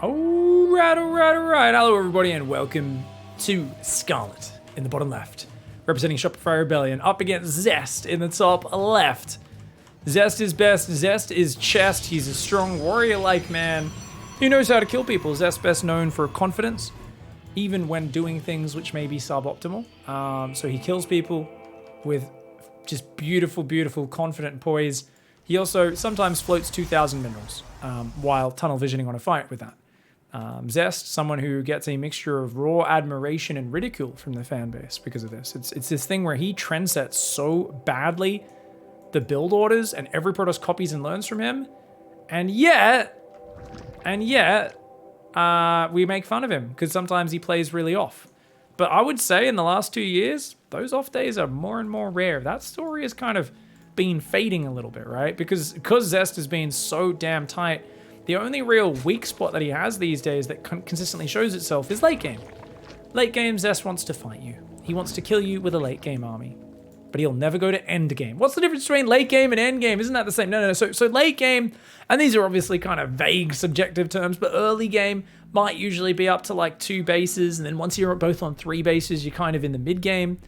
Alright. Hello everybody and welcome to Scarlett in the bottom left, representing Shopify Rebellion, up against Zest in the top left. Zest is best, Zest is chest, he's a strong warrior-like man who knows how to kill people. Zest best known for confidence, even when doing things which may be suboptimal. So he kills people with just beautiful, confident poise. He also sometimes floats 2,000 minerals while tunnel visioning on a fight with that. Zest, someone who gets a mixture of raw admiration and ridicule from the fan base because of this. It's this thing where he trendsets so badly the build orders and every Protoss copies and learns from him, and yet, we make fun of him because sometimes he plays really off. But I would say in the last 2 years, those off days are more and more rare. That story has kind of been fading a little bit, right? Because Zest has been so damn tight, the only real weak spot that he has these days that consistently shows itself is late game. Late game, Zest wants to fight you. He wants to kill you with a late game army, but he'll never go to end game. What's the difference between late game and end game? Isn't that the same? No. So late game, and these are obviously kind of vague subjective terms, but early game might usually be up to like 2 bases, and then once you're both on 3 bases, you're kind of in the mid game.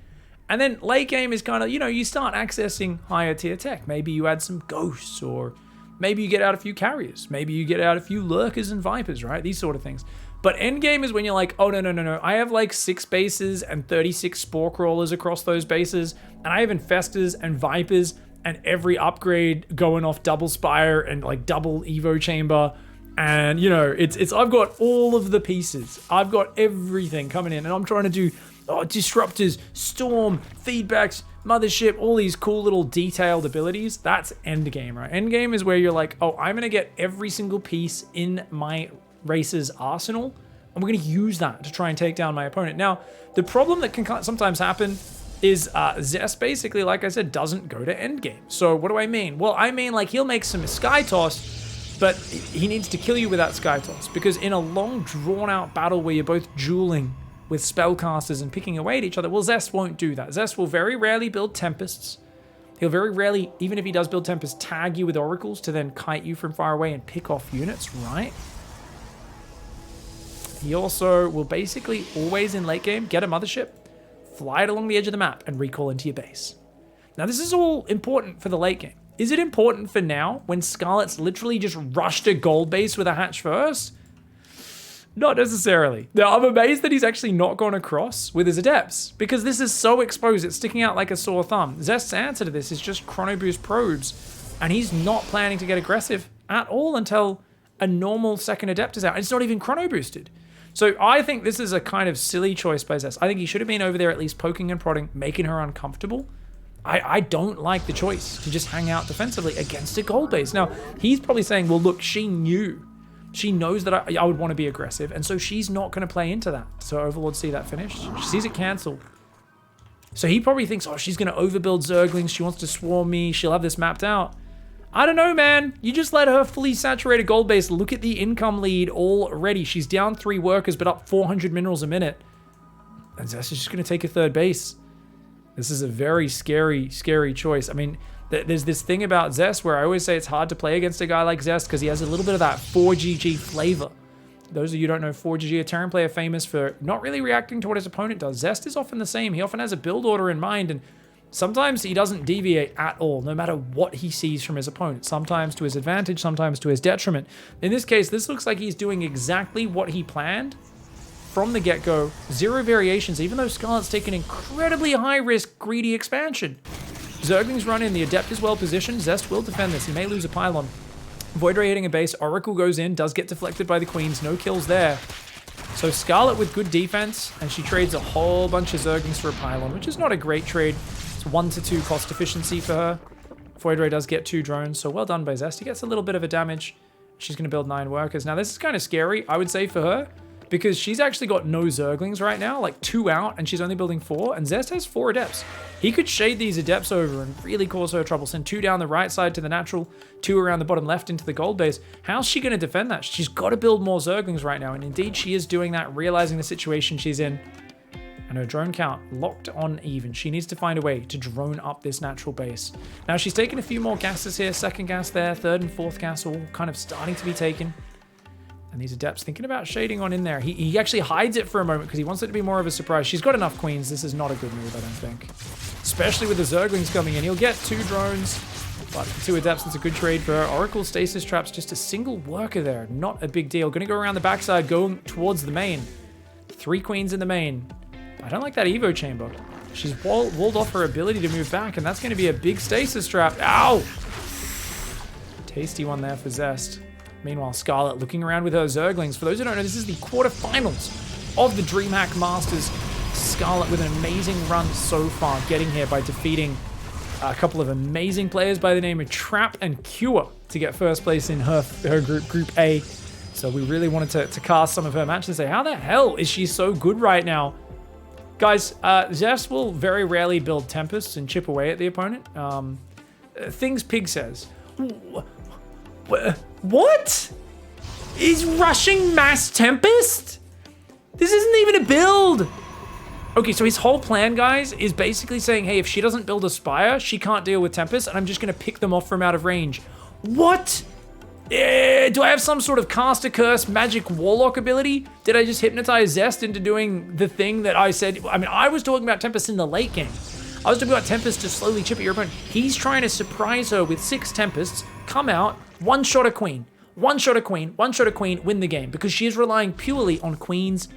And then late game is kind of, you start accessing higher tier tech. Maybe you add some ghosts, or maybe you get out a few carriers. Maybe you get out a few lurkers and vipers, right? These sort of things. But end game is when you're like, oh, no. I have like 6 bases and 36 spore crawlers across those bases. And I have infestors and vipers and every upgrade going off double spire and like double evo chamber. And I've got all of the pieces. I've got everything coming in, and I'm trying to do disruptors, storm, feedbacks, mothership, all these cool little detailed abilities. That's endgame, right? Endgame is where you're like, oh, I'm gonna get every single piece in my race's arsenal, and we're gonna use that to try and take down my opponent. Now, the problem that can sometimes happen is Zest basically, like I said, doesn't go to endgame. So what do I mean? Well, I mean like he'll make some sky toss, but he needs to kill you with that sky toss, because in a long drawn out battle where you're both dueling with spellcasters and picking away at each other, well, Zest won't do that. Zest will very rarely build tempests. He'll very rarely, even if he does build tempests, tag you with oracles to then kite you from far away and pick off units, right? He also will basically always in late game get a mothership, fly it along the edge of the map, and recall into your base. Now, this is all important for the late game. Is it important for now, when Scarlett's literally just rushed a gold base with a hatch first? Not necessarily. Now, I'm amazed that he's actually not gone across with his adepts, because this is so exposed, it's sticking out like a sore thumb. Zest's answer to this is just chrono boost probes, and he's not planning to get aggressive at all until a normal second adept is out. It's not even chrono boosted. So I think this is a kind of silly choice by Zest. I think he should have been over there at least poking and prodding, making her uncomfortable. I don't like the choice to just hang out defensively against a gold base. Now, he's probably saying, well, look, she knew. She knows that I would want to be aggressive, and so she's not going to play into that. So Overlord see that finish. She sees it cancel. So he probably thinks, oh, she's going to overbuild Zerglings. She wants to swarm me. She'll have this mapped out. I don't know, man. You just let her fully saturate a gold base. Look at the income lead already. She's down 3 workers, but up 400 minerals a minute. And Zest is just going to take a 3rd base. This is a very scary choice. I mean, there's this thing about Zest where I always say it's hard to play against a guy like Zest because he has a little bit of that 4GG flavor. Those of you who don't know 4GG, a Terran player famous for not really reacting to what his opponent does. Zest is often the same. He often has a build order in mind, and sometimes he doesn't deviate at all, no matter what he sees from his opponent. Sometimes to his advantage, sometimes to his detriment. In this case, this looks like he's doing exactly what he planned from the get-go. 0 variations, even though Scarlett's taken incredibly high-risk, greedy expansion. Zerglings run in, the Adept is well positioned. Zest will defend this. He may lose a pylon. Void Ray hitting a base. Oracle goes in, does get deflected by the Queens. No kills there. So Scarlett with good defense, and she trades a whole bunch of Zerglings for a pylon, which is not a great trade. It's 1 to 2 cost efficiency for her. Void Ray does get 2 drones, so well done by Zest. He gets a little bit of a damage. She's going to build 9 workers. Now, this is kind of scary, I would say, for her, because she's actually got no Zerglings right now, like 2 out, and she's only building 4, and Zest has 4 Adepts. He could shade these Adepts over and really cause her trouble. Send 2 down the right side to the natural, 2 around the bottom left into the gold base. How's she going to defend that? She's got to build more Zerglings right now, and indeed she is doing that, realizing the situation she's in. And her drone count locked on even. She needs to find a way to drone up this natural base. Now, she's taken a few more gases here. 2nd gas there, 3rd and 4th gas all kind of starting to be taken. And these Adepts thinking about shading on in there. He actually hides it for a moment because he wants it to be more of a surprise. She's got enough queens. This is not a good move, I don't think. Especially with the Zerglings coming in. He'll get 2 drones, but 2 Adepts, it's a good trade for her. Oracle Stasis Traps, just a single worker there. Not a big deal. Going to go around the backside, going towards the main. 3 queens in the main. I don't like that Evo Chamber. She's walled off her ability to move back, and that's going to be a big Stasis Trap. Ow! Tasty one there for Zest. Meanwhile, Scarlett looking around with her Zerglings. For those who don't know, this is the quarterfinals of the Dreamhack Masters. Scarlett with an amazing run so far, getting here by defeating a couple of amazing players by the name of Trap and Cure to get first place in her group, Group A. So we really wanted to cast some of her matches and say, how the hell is she so good right now? Guys, Zest will very rarely build Tempests and chip away at the opponent. Things Pig says. What? Is rushing Mass Tempest? This isn't even a build. Okay, so his whole plan, guys, is basically saying, hey, if she doesn't build a Spire, she can't deal with Tempest, and I'm just going to pick them off from out of range. What? Do I have some sort of Caster Curse magic Warlock ability? Did I just hypnotize Zest into doing the thing that I said? I mean, I was talking about Tempest in the late game. I was talking about Tempest to slowly chip at your opponent. He's trying to surprise her with 6 Tempests, come out, one-shot a queen, one-shot a queen, one-shot a queen, win the game, because she is relying purely on queens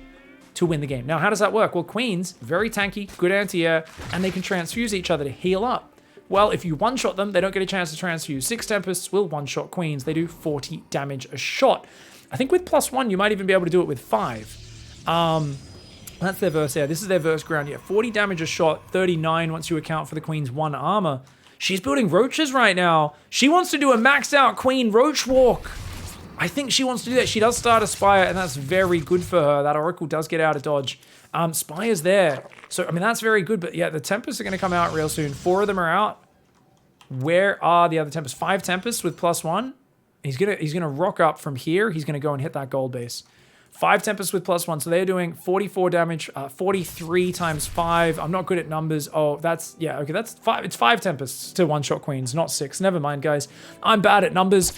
to win the game. Now, how does that work? Well, queens, very tanky, good anti-air, and they can transfuse each other to heal up. Well, if you one-shot them, they don't get a chance to transfuse. 6 Tempests will one-shot queens. They do 40 damage a shot. I think with +1, you might even be able to do it with 5. That's their verse there. This is their verse ground. Yeah, 40 damage a shot, 39 once you account for the queen's 1 armor. She's building roaches right now. She wants to do a maxed out queen roach walk. I think she wants to do that. She does start a Spire, and that's very good for her. That Oracle does get out of dodge. Spire's there. So, I mean, that's very good. But yeah, the Tempests are going to come out real soon. 4 of them are out. Where are the other Tempests? 5 Tempests with +1. He's gonna rock up from here. He's going to go and hit that gold base. 5 Tempests with +1. So they're doing 44 damage, 43 times 5. I'm not good at numbers. Oh, that's, yeah, okay, that's 5. It's 5 Tempests to one-shot queens, not 6. Never mind, guys. I'm bad at numbers.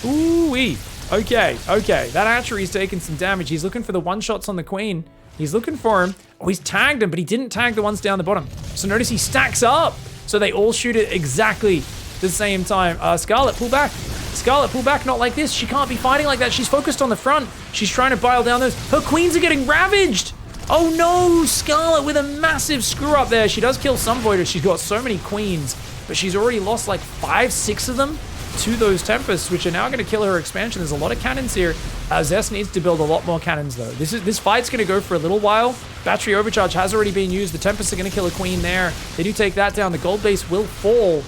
Ooh-wee. Okay. That Hatchery's taking some damage. He's looking for the one-shots on the queen. He's looking for him. Oh, he's tagged him, but he didn't tag the ones down the bottom. So notice he stacks up. So they all shoot it exactly the same time. Scarlett, pull back. Scarlett, pull back. Not like this. She can't be fighting like that. She's focused on the front. She's trying to bile down those. Her queens are getting ravaged. Oh no, Scarlett with a massive screw up there. She does kill some Voiders. She's got so many queens, but she's already lost like 5, 6 of them to those Tempests, which are now going to kill her expansion. There's a lot of cannons here. Zest needs to build a lot more cannons though. This fight's going to go for a little while. Battery overcharge has already been used. The Tempests are going to kill a queen there. They do take that down. The gold base will fall.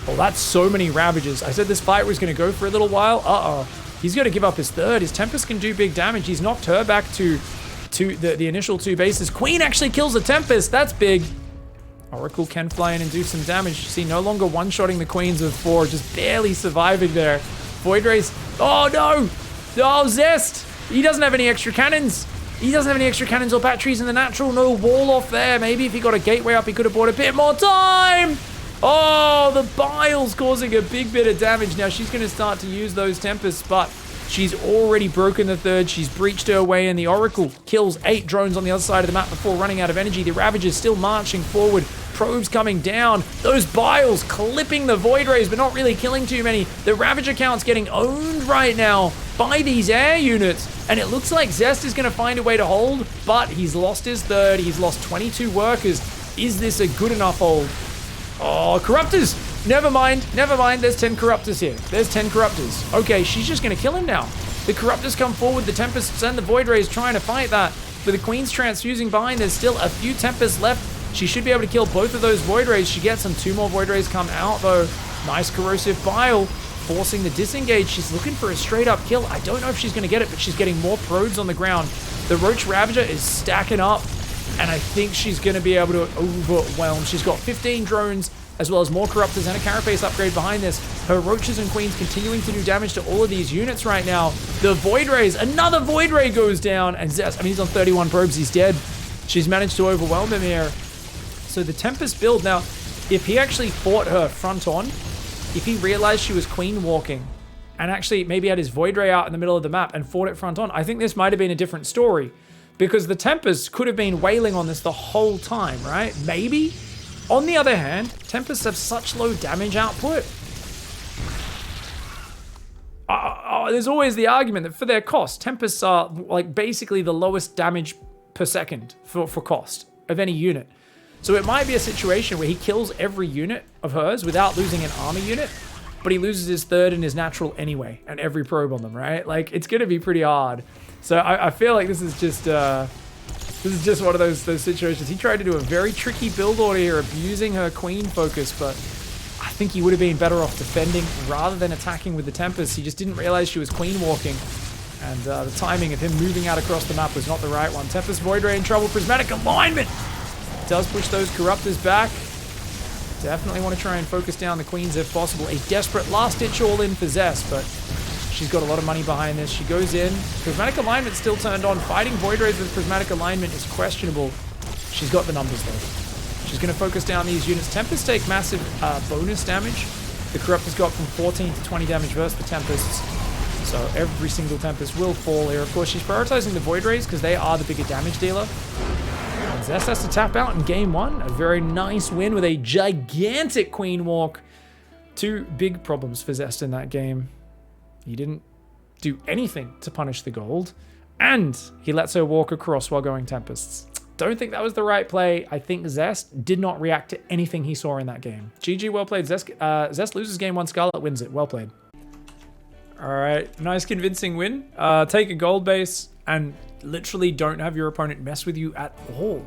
Oh, that's so many ravages. I said this fight was going to go for a little while. He's going to give up his 3rd. His Tempest can do big damage. He's knocked her back to the initial 2 bases. Queen actually kills the Tempest. That's big. Oracle can fly in and do some damage. You see, no longer one-shotting the queens with 4, just barely surviving there. Void Rays. Oh, no. Oh, Zest. He doesn't have any extra cannons. He doesn't have any extra cannons or batteries in the natural. No wall off there. Maybe if he got a gateway up, he could have bought a bit more time. Oh, the Bile's causing a big bit of damage. Now, she's going to start to use those Tempests, but she's already broken the 3rd. She's breached her way, and the Oracle kills 8 drones on the other side of the map before running out of energy. The Ravager's still marching forward. Probes coming down. Those Biles clipping the Void Rays, but not really killing too many. The Ravager count's getting owned right now by these air units, and it looks like Zest is going to find a way to hold, but he's lost his 3rd. He's lost 22 workers. Is this a good enough hold? Oh, Corruptors! Never mind. There's 10 Corruptors here. There's 10 Corruptors. Okay, she's just going to kill him now. The Corruptors come forward. The Tempests and the Void Rays trying to fight that. But the Queen's transfusing behind. There's still a few Tempests left. She should be able to kill both of those Void Rays. She gets them. 2 more Void Rays come out, though. Nice Corrosive Bile, forcing the disengage. She's looking for a straight-up kill. I don't know if she's going to get it, but she's getting more Prods on the ground. The Roach Ravager is stacking up, and I think she's going to be able to overwhelm. She's got 15 drones, as well as more Corruptors and a Carapace upgrade behind this. Her Roaches and Queens continuing to do damage to all of these units right now. The Void Rays, another Void Ray goes down, and Zest, I mean, he's on 31 probes, he's dead. She's managed to overwhelm him here. So the Tempest build, now, if he actually fought her front on, if he realized she was queen walking and actually maybe had his Void Ray out in the middle of the map and fought it front on, I think this might have been a different story, because the Tempest could have been wailing on this the whole time, right? Maybe. On the other hand, Tempests have such low damage output. There's always the argument that for their cost, Tempests are like basically the lowest damage per second for cost of any unit. So it might be a situation where he kills every unit of hers without losing an armor unit, but he loses his third and his natural anyway, and every probe on them, right? Like, it's going to be pretty hard. So I feel like this is just one of those situations. He tried to do a very tricky build order here, abusing her queen focus, but I think he would have been better off defending rather than attacking with the Tempest. He just didn't realize she was queen walking, and the timing of him moving out across the map was not the right one. Tempest Void Ray in trouble. Prismatic Alignment does push those Corruptors back. Definitely want to try and focus down the queens if possible. A desperate last-ditch all-in for Zest, but she's got a lot of money behind this. She goes in. Prismatic Alignment still turned on. Fighting Void Rays with Prismatic Alignment is questionable. She's got the numbers, though. She's going to focus down these units. Tempests take massive bonus damage. The Corruptors got from 14 to 20 damage versus the Tempests. So every single Tempest will fall here. Of course, she's prioritizing the Void Rays because they are the bigger damage dealer. And Zest has to tap out in game one. A very nice win with a gigantic Queen Walk. Two big problems for Zest in that game. He didn't do anything to punish the gold, and he lets her walk across while going Tempests. Don't think that was the right play. I think Zest did not react to anything he saw in that game. GG, well played. Zest loses game one, Scarlett wins it. Well played. All right, nice convincing win. Take a gold base and literally don't have your opponent mess with you at all.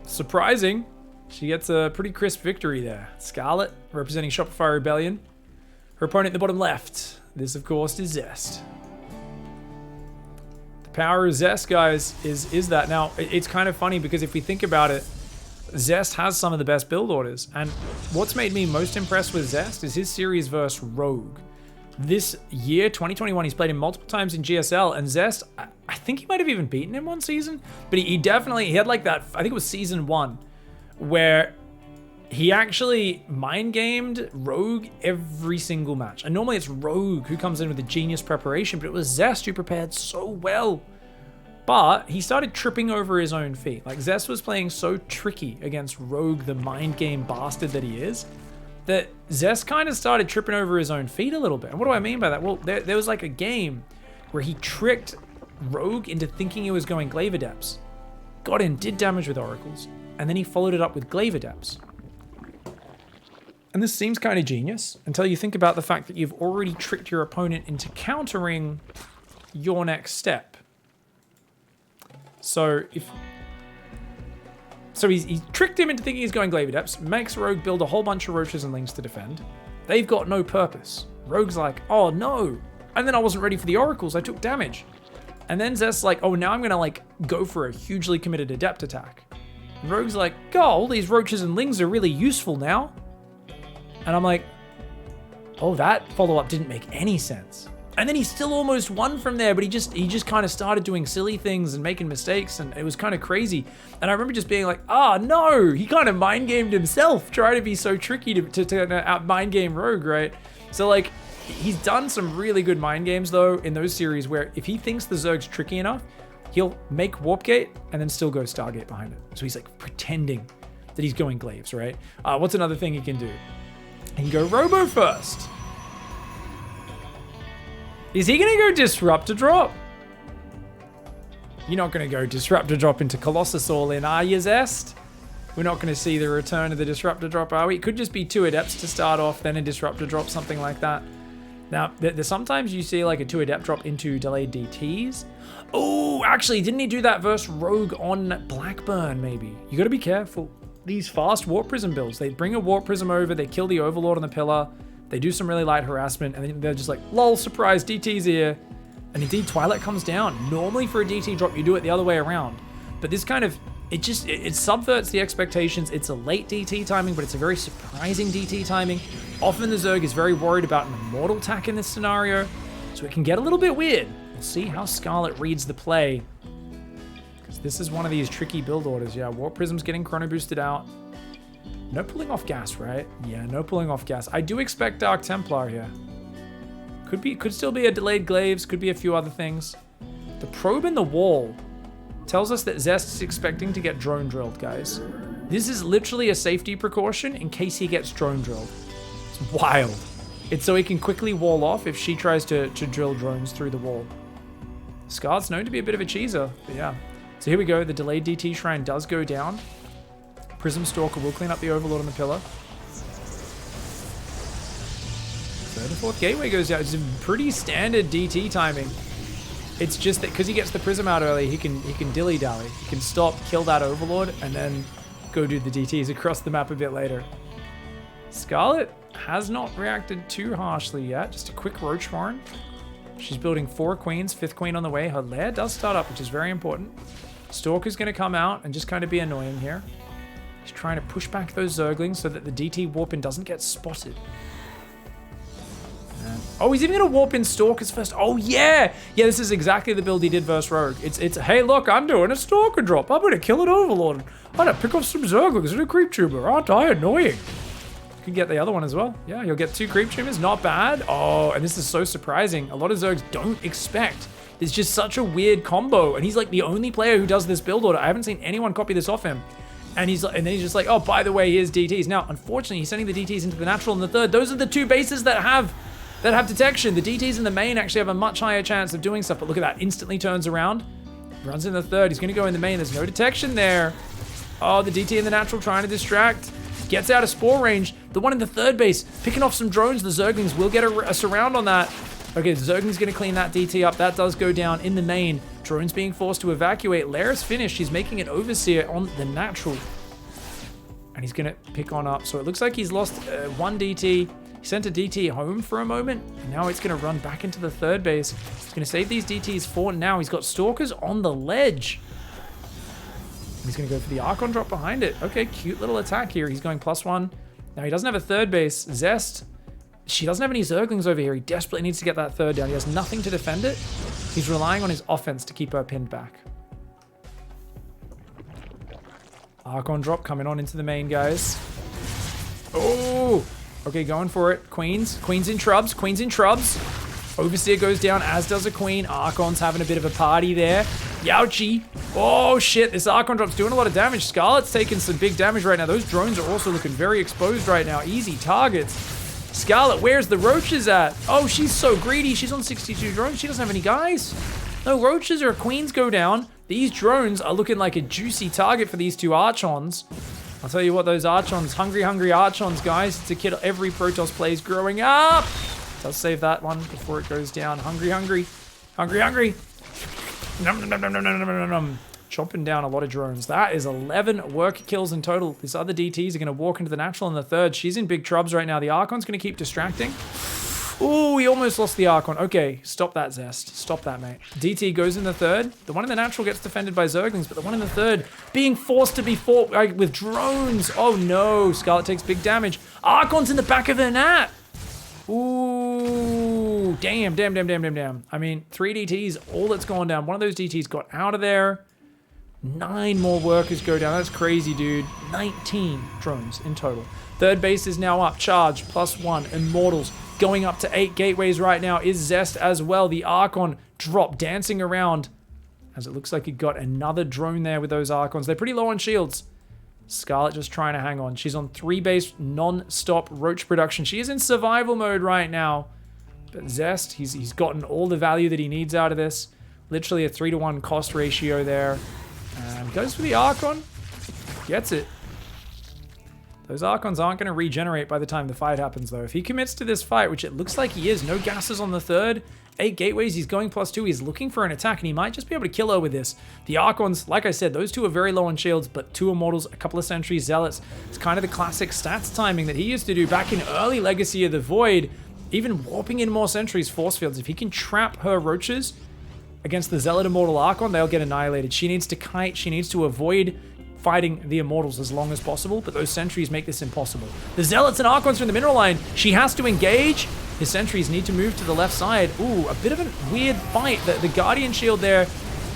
Surprising. She gets a pretty crisp victory there. Scarlett, representing Shopify Rebellion. Her opponent in the bottom left. This, of course, is Zest. The power of Zest, guys, is that. Now, it's kind of funny because if we think about it, Zest has some of the best build orders. And what's made me most impressed with Zest is his series versus Rogue. This year, 2021, he's played him multiple times in GSL, and Zest, I think he might have even beaten him one season, but he had like that, I think it was season 1, where he actually mind-gamed Rogue every single match. And normally it's Rogue who comes in with a genius preparation, but it was Zest who prepared so well. But he started tripping over his own feet. Like, Zest was playing so tricky against Rogue, the mind-game bastard that he is, that Zest kind of started tripping over his own feet a little bit. And what do I mean by that? Well, there was like a game where he tricked Rogue into thinking he was going Glaive Adepts, got in, did damage with Oracles, and then he followed it up with Glaive Adepts. And this seems kind of genius until you think about the fact that you've already tricked your opponent into countering your next step. So he tricked him into thinking he's going Glaive Adepts, makes Rogue build a whole bunch of Roaches and Lings to defend. They've got no purpose. Rogue's like, oh no. And then I wasn't ready for the Oracles, I took damage. And then Zest's like, oh, now I'm gonna like go for a hugely committed Adept attack. And Rogue's like, God, all these Roaches and Lings are really useful now. And I'm like, oh, that follow-up didn't make any sense. And then he still almost won from there, but he just kind of started doing silly things and making mistakes, and it was kind of crazy. And I remember just being like, oh no, he kind of mind-gamed himself, trying to be so tricky to out mind-game Rogue, right? So like, he's done some really good mind games though in those series where if he thinks the Zerg's tricky enough, he'll make Warp Gate and then still go Stargate behind it. So he's like pretending that he's going Glaives, right? What's another thing he can do? He can go Robo first. Is he going to go Disruptor Drop? You're not going to go Disruptor Drop into Colossus all in, are you, Zest? We're not going to see the return of the Disruptor Drop, are we? It could just be 2 Adepts to start off, then a Disruptor Drop, something like that. Now, sometimes you see like a 2 Adept drop into delayed DTs. Oh, actually, didn't he do that versus Rogue on Blackburn, maybe? You got to be careful. These fast Warp Prism builds, they bring a Warp Prism over, they kill the Overlord on the pillar, they do some really light harassment, and then they're just like, lol, surprise, DT's here. And indeed, Twilight comes down. Normally for a DT drop, you do it the other way around. But this kind of, it subverts the expectations. It's a late DT timing, but it's a very surprising DT timing. Often the Zerg is very worried about an Immortal attack in this scenario, so it can get a little bit weird. We'll see how Scarlett reads the play, because this is one of these tricky build orders. Yeah, Warp Prism's getting chrono boosted out. No pulling off gas, right? Yeah, no pulling off gas. I do expect Dark Templar here. Could still be a delayed glaives, could be a few other things. The probe in the wall tells us that Zest is expecting to get drone drilled, guys. This is literally a safety precaution in case he gets drone drilled. It's wild. It's so he can quickly wall off if she tries to drill drones through the wall. Scarlett's known to be a bit of a cheeser, but yeah. So here we go. The delayed DT shrine does go down. Prism Stalker will clean up the Overlord on the pillar. Third and fourth gateway goes down. It's a pretty standard DT timing. It's just that because he gets the Prism out early, he can dilly-dally. He can stop, kill that Overlord, and then go do the DTs across the map a bit later. Scarlett has not reacted too harshly yet. Just a quick Roach Warren. She's building 4 queens, 5th queen on the way. Her lair does start up, which is very important. Stalker's going to come out and just kind of be annoying here. He's trying to push back those Zerglings so that the DT warp-in doesn't get spotted. Oh, he's even going to warp in Stalkers first. Oh, yeah. Yeah, this is exactly the build he did versus Rogue. It's hey, look, I'm doing a Stalker drop. I'm going to kill an Overlord. I'm going to pick off some Zerglings and a Creep Tumor. Aren't I annoying? You can get the other one as well. Yeah, you'll get 2 Creep Tumors. Not bad. Oh, and this is so surprising. A lot of Zergs don't expect. It's just such a weird combo. And he's like the only player who does this build order. I haven't seen anyone copy this off him. And then he's just like, oh, by the way, here's DTs. Now, unfortunately, he's sending the DTs into the natural and the third. Those are the 2 bases that have detection. The DTs in the main actually have a much higher chance of doing stuff, but look at that, instantly turns around, runs in the third. He's going to go in the main. There's no detection there. Oh, the DT in the natural trying to distract. Gets out of spore range. The one in the third base picking off some drones. The Zerglings will get a surround on that. Okay, the Zergling's going to clean that DT up. That does go down in the main. Drones being forced to evacuate. Lair's finished. He's making an Overseer on the natural. And he's going to pick on up. So it looks like he's lost 1 DT. He sent a DT home for a moment, and now it's going to run back into the third base. He's going to save these DTs for now. He's got Stalkers on the ledge. And he's going to go for the Archon drop behind it. Okay, cute little attack here. He's going +1. Now he doesn't have a third base. Zest, she doesn't have any Zerglings over here. He desperately needs to get that third down. He has nothing to defend it. He's relying on his offense to keep her pinned back. Archon drop coming on into the main, guys. Oh! Okay, going for it. Queens in Trubs. Overseer goes down, as does a Queen. Archon's having a bit of a party there. Youchie. Oh, shit. This Archon drop's doing a lot of damage. Scarlett's taking some big damage right now. Those drones are also looking very exposed right now. Easy targets. Scarlett, where's the roaches at? Oh, she's so greedy. She's on 62 drones. She doesn't have any guys. No roaches or queens go down. These drones are looking like a juicy target for these 2 Archons. I'll tell you what, those Archons, hungry Archons, guys. It's a kid every Protoss plays growing up. I'll save that one before it goes down. Hungry. Nom, nom, nom, nom, nom, nom, nom. Chomping down a lot of drones. That is 11 worker kills in total. These other DTs are going to walk into the natural in the third. She's in big trubs right now. The Archon's going to keep distracting. Ooh, he almost lost the Archon. Okay, stop that, Zest. Stop that, mate. DT goes in the third. The one in the natural gets defended by Zerglings, but the one in the third being forced to be fought with drones. Oh, no. Scarlett takes big damage. Archon's in the back of her nat. Ooh, damn. I mean, 3 DTs, all that's gone down. One of those DTs got out of there. 9 more workers go down. That's crazy, dude. 19 drones in total. Third base is now up. Charge, +1. Immortals. Going up to 8 gateways right now is Zest as well. The Archon drop dancing around as it looks like he got another drone there with those Archons. They're pretty low on shields. Scarlett just trying to hang on. She's on 3 base non-stop roach production. She is in survival mode right now. But Zest, he's gotten all the value that he needs out of this. Literally a 3-to-1 cost ratio there. And goes for the Archon. Gets it. Those Archons aren't going to regenerate by the time the fight happens, though. If he commits to this fight, which it looks like he is, no gases on the third, 8 gateways, he's going +2, he's looking for an attack, and he might just be able to kill her with this. The Archons, like I said, those 2 are very low on shields, but 2 Immortals, a couple of Sentries, Zealots. It's kind of the classic stats timing that he used to do back in early Legacy of the Void, even warping in more Sentries, force fields. If he can trap her Roaches against the Zealot Immortal Archon, they'll get annihilated. She needs to kite, she needs to avoid fighting the Immortals as long as possible, but those Sentries make this impossible. The Zealots and Archons are in the mineral line. She has to engage. His Sentries need to move to the left side. Ooh, a bit of a weird fight. The Guardian Shield there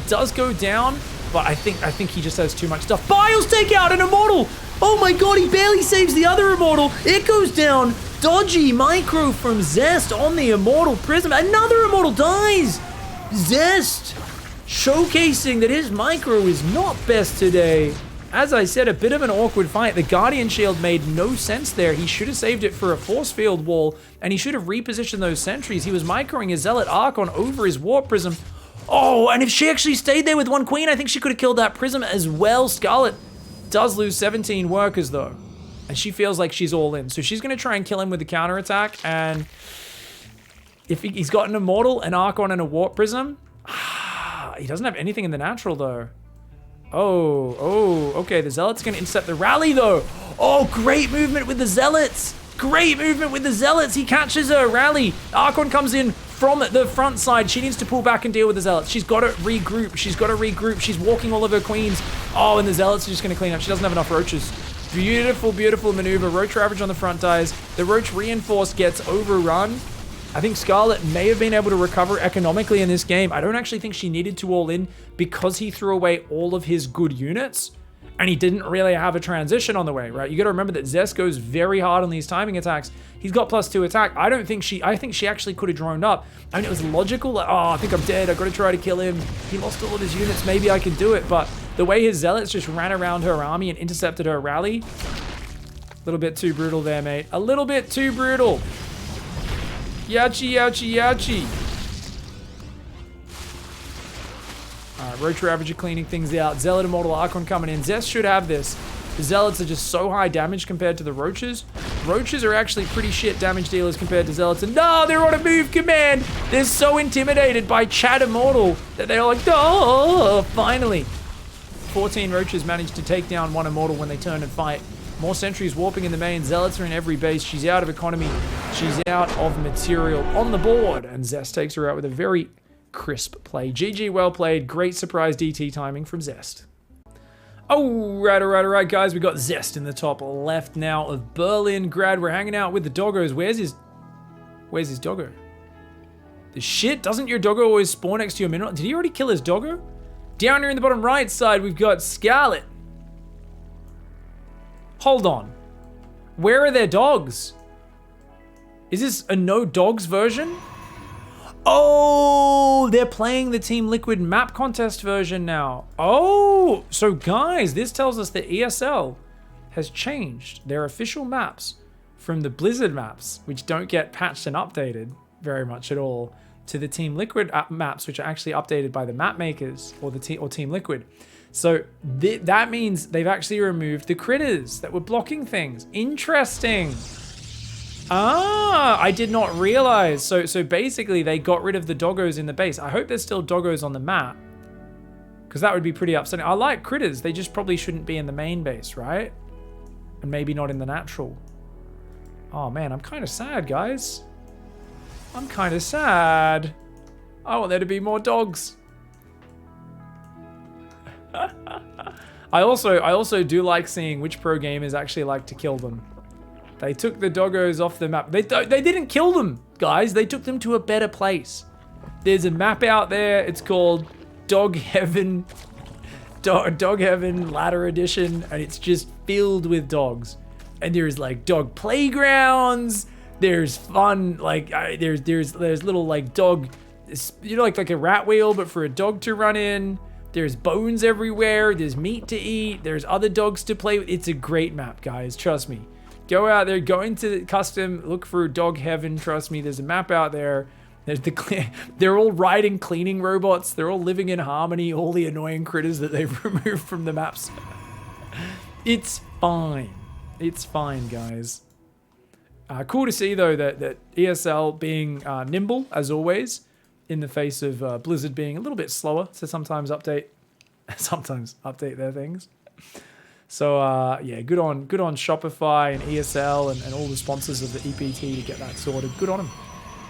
does go down, but I think he just has too much stuff. Biles take out an Immortal! Oh my god, he barely saves the other Immortal. It goes down. Dodgy micro from Zest on the Immortal Prism. Another Immortal dies. Zest showcasing that his micro is not best today. As I said, a bit of an awkward fight. The Guardian Shield made no sense there. He should have saved it for a force field wall, and he should have repositioned those sentries. He was microing his Zealot Archon over his Warp Prism. Oh, and if she actually stayed there with one Queen, I think she could have killed that Prism as well. Scarlett does lose 17 workers, though, and she feels like she's all in. So she's going to try and kill him with the counterattack, and if he's got an Immortal, an Archon, and a Warp Prism, he doesn't have anything in the natural, though. Oh, okay. The Zealot's going to intercept the rally, though. Oh, great movement with the Zealots. Great movement with the Zealots. He catches her rally. Archon comes in from the front side. She needs to pull back and deal with the Zealots. She's got to regroup. She's walking all of her Queens. Oh, and the Zealots are just going to clean up. She doesn't have enough Roaches. Beautiful, beautiful maneuver. Roach Ravage on the front dies. The Roach Reinforced gets overrun. I think Scarlett may have been able to recover economically in this game. I don't actually think she needed to all in because he threw away all of his good units and he didn't really have a transition on the way, right? You got to remember that Zest goes very hard on these timing attacks. He's got +2 attack. I think she actually could have droned up. I mean, it was logical. Like, oh, I think I'm dead. I got to try to kill him. He lost all of his units. Maybe I can do it. But the way his Zealots just ran around her army and intercepted her rally, a little bit too brutal there, mate. A little bit too brutal. Yachi, yachi, yachi. Alright, Roach Ravager cleaning things out. Zealot Immortal Archon coming in. Zest should have this. The Zealots are just so high damage compared to the Roaches. Roaches are actually pretty shit damage dealers compared to Zealots. And no, they're on a move command. They're so intimidated by Chad Immortal that they're like, oh, finally. 14 Roaches managed to take down one Immortal when they turn and fight. More sentries warping in the main. Zealots are in every base. She's out of economy. She's out of material on the board. And Zest takes her out with a very crisp play. GG, well played. Great surprise DT timing from Zest. All right, guys. We got Zest in the top left now of Berlin Grad. We're hanging out with the doggos. Where's his doggo? The shit? Doesn't your doggo always spawn next to your mineral? Did he already kill his doggo? Down here in the bottom right side, we've got Scarlett. Hold on. Where are their dogs? Is this a no dogs version? Oh, they're playing the Team Liquid map contest version now. Oh, so guys, this tells us that ESL has changed their official maps from the Blizzard maps, which don't get patched and updated very much at all, to the Team Liquid maps, which are actually updated by the map makers or Team Liquid. So that means they've actually removed the critters that were blocking things. Interesting. Ah, I did not realize. So basically they got rid of the doggos in the base. I hope there's still doggos on the map, because that would be pretty upsetting. I like critters. They just probably shouldn't be in the main base, right? And maybe not in the natural. Oh man, I'm kind of sad, guys. I'm kind of sad. I want there to be more dogs. I also do like seeing which pro gamers actually like to kill them. They took the doggos off the map. They didn't kill them, guys. They took them to a better place. There's a map out there. It's called Dog Heaven, Dog Heaven Ladder Edition, and it's just filled with dogs. And there's like dog playgrounds. There's fun, like there's little like dog, you know, like a rat wheel, but for a dog to run in. There's bones everywhere. There's meat to eat. There's other dogs to play with. It's a great map, guys. Trust me. Go out there, go into custom, look for Dog Heaven. Trust me, there's a map out there. They're all riding cleaning robots. They're all living in harmony. All the annoying critters that they've removed from the maps. It's fine. It's fine, guys. Cool to see, though, that ESL being nimble, as always, in the face of Blizzard being a little bit slower to sometimes update their things. So yeah, good on Shopify and ESL and all the sponsors of the EPT to get that sorted. Good on them.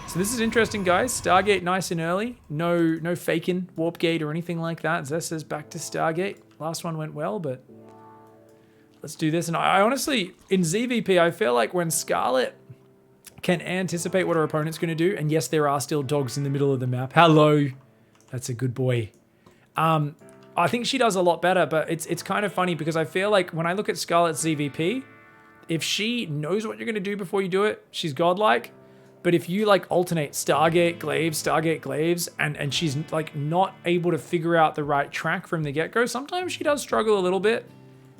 So this is interesting, guys. Stargate nice and early. No faking Warp Gate or anything like that. Zest says back to Stargate. Last one went well, but let's do this. And I honestly, in ZvP, I feel like when Scarlett can anticipate what her opponent's going to do, and yes, there are still dogs in the middle of the map. Hello. That's a good boy. I think she does a lot better, but it's kind of funny because I feel like when I look at Scarlett's ZvP, if she knows what you're going to do before you do it, she's godlike. But if you like alternate Stargate, Glaives, and she's like not able to figure out the right track from the get-go, sometimes she does struggle a little bit.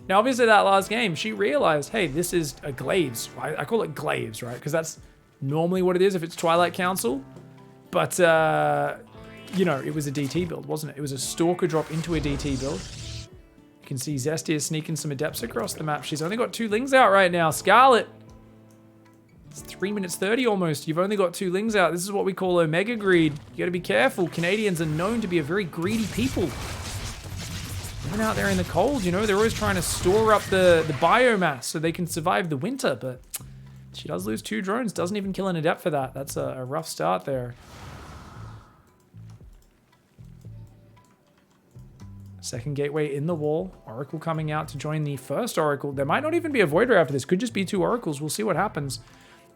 Now, obviously that last game, she realized, hey, this is a Glaives. I call it Glaives, right? Because that's normally what it is if it's Twilight Council. But, you know, it was a DT build, wasn't it? It was a Stalker drop into a DT build. You can see Zest here sneaking some Adepts across the map. She's only got 2 Lings out right now. Scarlett. It's 3 minutes 30 almost. You've only got 2 Lings out. This is what we call Omega Greed. You gotta be careful. Canadians are known to be a very greedy people. Even out there in the cold, you know, they're always trying to store up the biomass so they can survive the winter, but she does lose 2 drones. Doesn't even kill an Adept for that. That's a rough start there. Second gateway in the wall. Oracle coming out to join the first Oracle. There might not even be a Voider after this. Could just be 2 Oracles. We'll see what happens.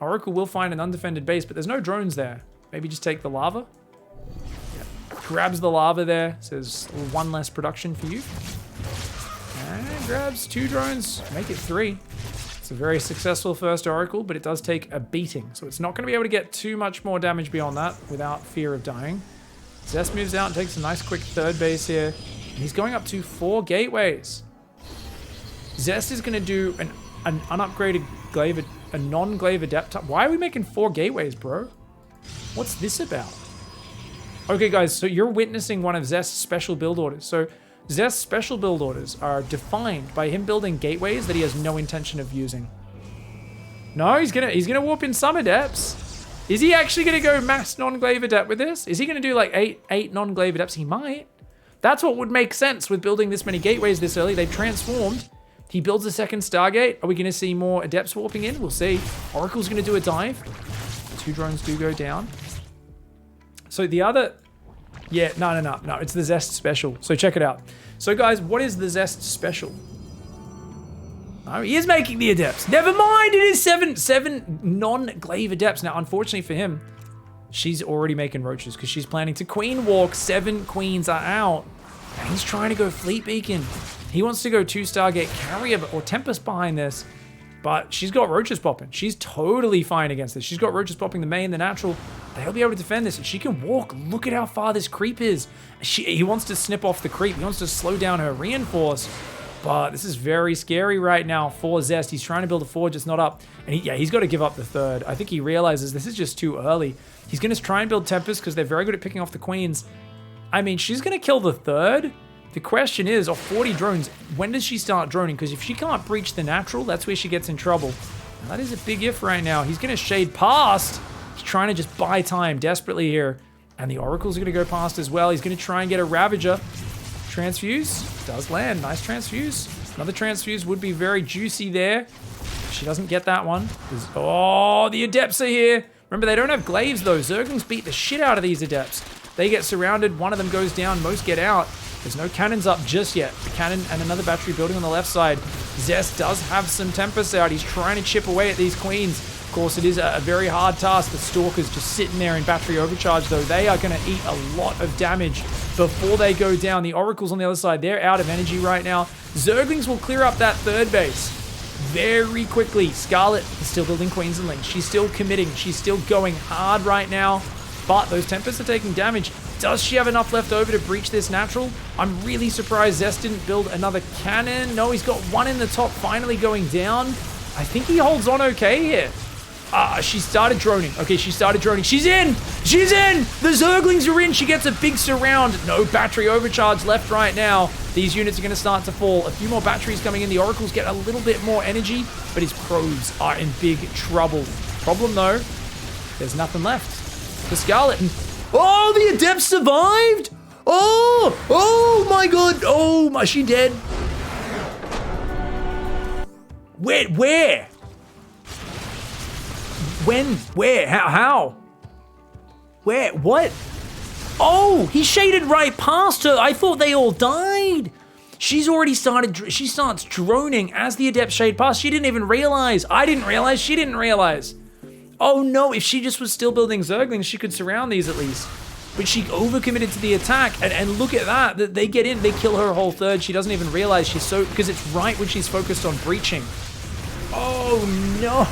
Oracle will find an undefended base, but there's no drones there. Maybe just take the lava. Yep. Grabs the lava there. Says 1 less production for you. And grabs 2 drones. Make it 3. It's a very successful first Oracle, but it does take a beating. So it's not going to be able to get too much more damage beyond that without fear of dying. Zest moves out and takes a nice quick 3rd base here. He's going up to 4 gateways. Zest is going to do an unupgraded glaive, a non-glaive adept. Why are we making 4 gateways, bro? What's this about? Okay, guys, so you're witnessing one of Zest's special build orders. So Zest's special build orders are defined by him building gateways that he has no intention of using. No, he's gonna warp in some adepts. Is he actually gonna go mass non-glaive adept with this? Is he gonna do like eight non-glaive adepts? He might. That's what would make sense with building this many gateways this early. They've transformed. He builds a second Stargate. Are we going to see more Adepts warping in? We'll see. Oracle's going to do a dive. 2 drones do go down. So the other... Yeah, no. It's the Zest special. So check it out. So guys, what is the Zest special? Oh, he is making the Adepts. Never mind, it is 7 non-glaive Adepts. Now, unfortunately for him, she's already making roaches because she's planning to queen walk. 7 queens are out. And he's trying to go Fleet Beacon. He wants to go 2 Stargate Carrier or Tempest behind this. But she's got roaches popping. She's totally fine against this. She's got roaches popping the main, the natural. They'll be able to defend this. And she can walk. Look at how far this creep is. He wants to snip off the creep. He wants to slow down her reinforce. But this is very scary right now for Zest. He's trying to build a forge. It's not up. And he's got to give up the 3rd. I think he realizes this is just too early. He's going to try and build Tempest because they're very good at picking off the queens. I mean, she's going to kill the 3rd. The question is, of 40 drones, when does she start droning? Because if she can't breach the natural, that's where she gets in trouble. Now, that is a big if right now. He's going to shade past. He's trying to just buy time desperately here. And the Oracle's going to go past as well. He's going to try and get a Ravager. Transfuse does land. Nice transfuse. Another transfuse would be very juicy there. She doesn't get that one. Oh, the Adepts are here. Remember, they don't have glaives, though. Zerglings beat the shit out of these Adepts. They get surrounded. One of them goes down. Most get out. There's no cannons up just yet. The cannon and another battery building on the left side. Zest does have some Tempest out. He's trying to chip away at these queens. Of course, it is a very hard task. The Stalker's just sitting there in battery overcharge, though. They are going to eat a lot of damage before they go down. The Oracle's on the other side. They're out of energy right now. Zerglings will clear up that 3rd base very quickly. Scarlett is still building queens and links. She's still committing. She's still going hard right now. But those Tempests are taking damage. Does she have enough left over to breach this natural? I'm really surprised Zest didn't build another cannon. No, he's got 1 in the top finally going down. I think he holds on okay here. She started droning. Okay, she started droning. She's in! She's in! The Zerglings are in. She gets a big surround. No battery overcharge left right now. These units are going to start to fall. A few more batteries coming in. The Oracles get a little bit more energy, but his probes are in big trouble. Problem, though, there's nothing left for Scarlett. Oh, the Adept survived! Oh my god! Oh my, she dead? Where? When? Where? How? Where? What? Oh, he shaded right past her. I thought they all died. She starts droning as the Adept shade past. She didn't even realize. I didn't realize. She didn't realize. Oh no, if she just was still building Zerglings, she could surround these at least. But she overcommitted to the attack, and look at that. They get in, they kill her whole 3rd. She doesn't even realize she's because it's right when she's focused on breaching. Oh no!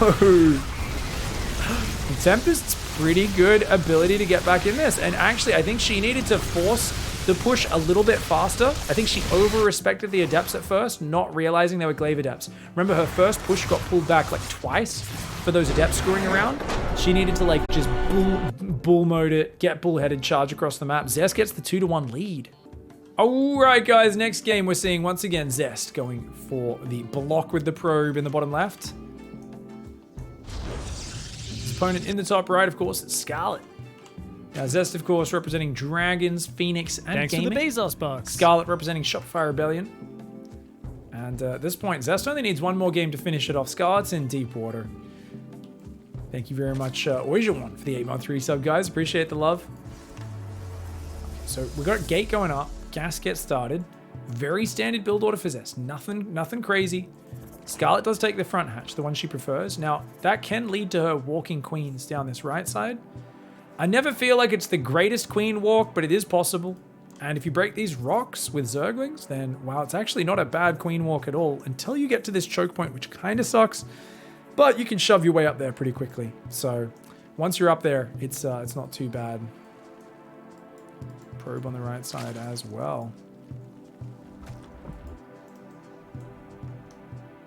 Tempest's pretty good ability to get back in this. And actually, I think she needed to force the push a little bit faster. I think she over-respected the Adepts at first, not realizing they were Glaive Adepts. Remember, her first push got pulled back like twice for those Adepts screwing around. She needed to like just bull mode it, get bullheaded, charge across the map. Zest gets the 2-1 lead. All right, guys, next game we're seeing once again Zest going for the block with the probe in the bottom left. His opponent in the top right, of course, it's Scarlett. Now, Zest, of course, representing Dragons, Phoenix, and Thanks Gaming. for the Bezos box. Scarlett representing Shopify Rebellion. And at this point, Zest only needs one more game to finish it off. Scarlett's in deep water. Thank you very much, Oija1, for the 8-month resub, guys. Appreciate the love. So we got Gate going up. Gas gets started. Very standard build order for Zest. Nothing crazy. Scarlett does take the front hatch, the one she prefers. Now, that can lead to her walking queens down this right side. I never feel like it's the greatest queen walk, but it is possible. And if you break these rocks with Zerglings, then, wow, it's actually not a bad queen walk at all until you get to this choke point, which kind of sucks. But you can shove your way up there pretty quickly. So once you're up there, it's not too bad. Probe on the right side as well.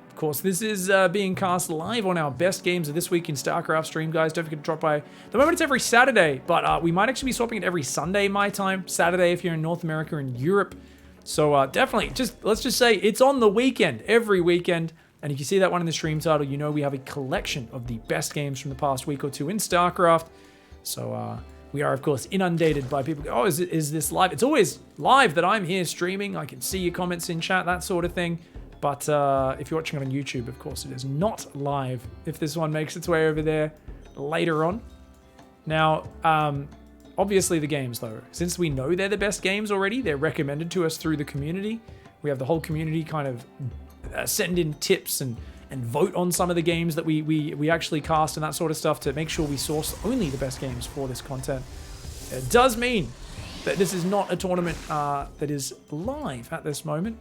Of course, this is being cast live on our best games of this week in StarCraft stream, guys. Don't forget to drop by. At the moment, it's every Saturday, but we might actually be swapping it every Sunday my time. Saturday if you're in North America and Europe. So definitely, let's just say it's on the weekend, every weekend. And if you see that one in the stream title, you know we have a collection of the best games from the past week or two in StarCraft. So we are, of course, inundated by people. Oh, is this live? It's always live that I'm here streaming. I can see your comments in chat, that sort of thing. But if you're watching it on YouTube, of course, it is not live if this one makes its way over there later on. Now, obviously the games, though, since we know they're the best games already, they're recommended to us through the community. We have the whole community kind of send in tips and vote on some of the games that we actually cast and that sort of stuff to make sure we source only the best games for this content. It does mean that this is not a tournament that is live at this moment.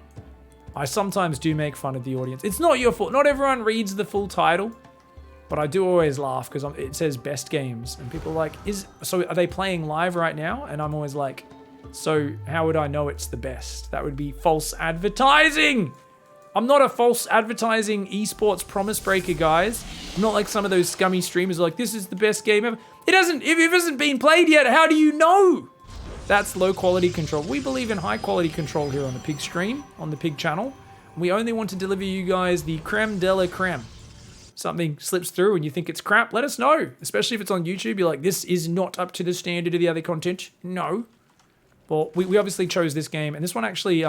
I sometimes do make fun of the audience. It's not your fault. Not everyone reads the full title, but I do always laugh because it says best games and people are like, so are they playing live right now? And I'm always like, so how would I know it's the best? That would be false advertising. I'm not a false advertising esports promise breaker, guys. I'm not like some of those scummy streamers who are like, this is the best game ever. If it hasn't been played yet, how do you know? That's low quality control. We believe in high quality control here on the Pig stream, on the Pig channel. We only want to deliver you guys the creme de la creme. Something slips through and you think it's crap, let us know. Especially if it's on YouTube, you're like, this is not up to the standard of the other content. No. Well, we obviously chose this game, and this one actually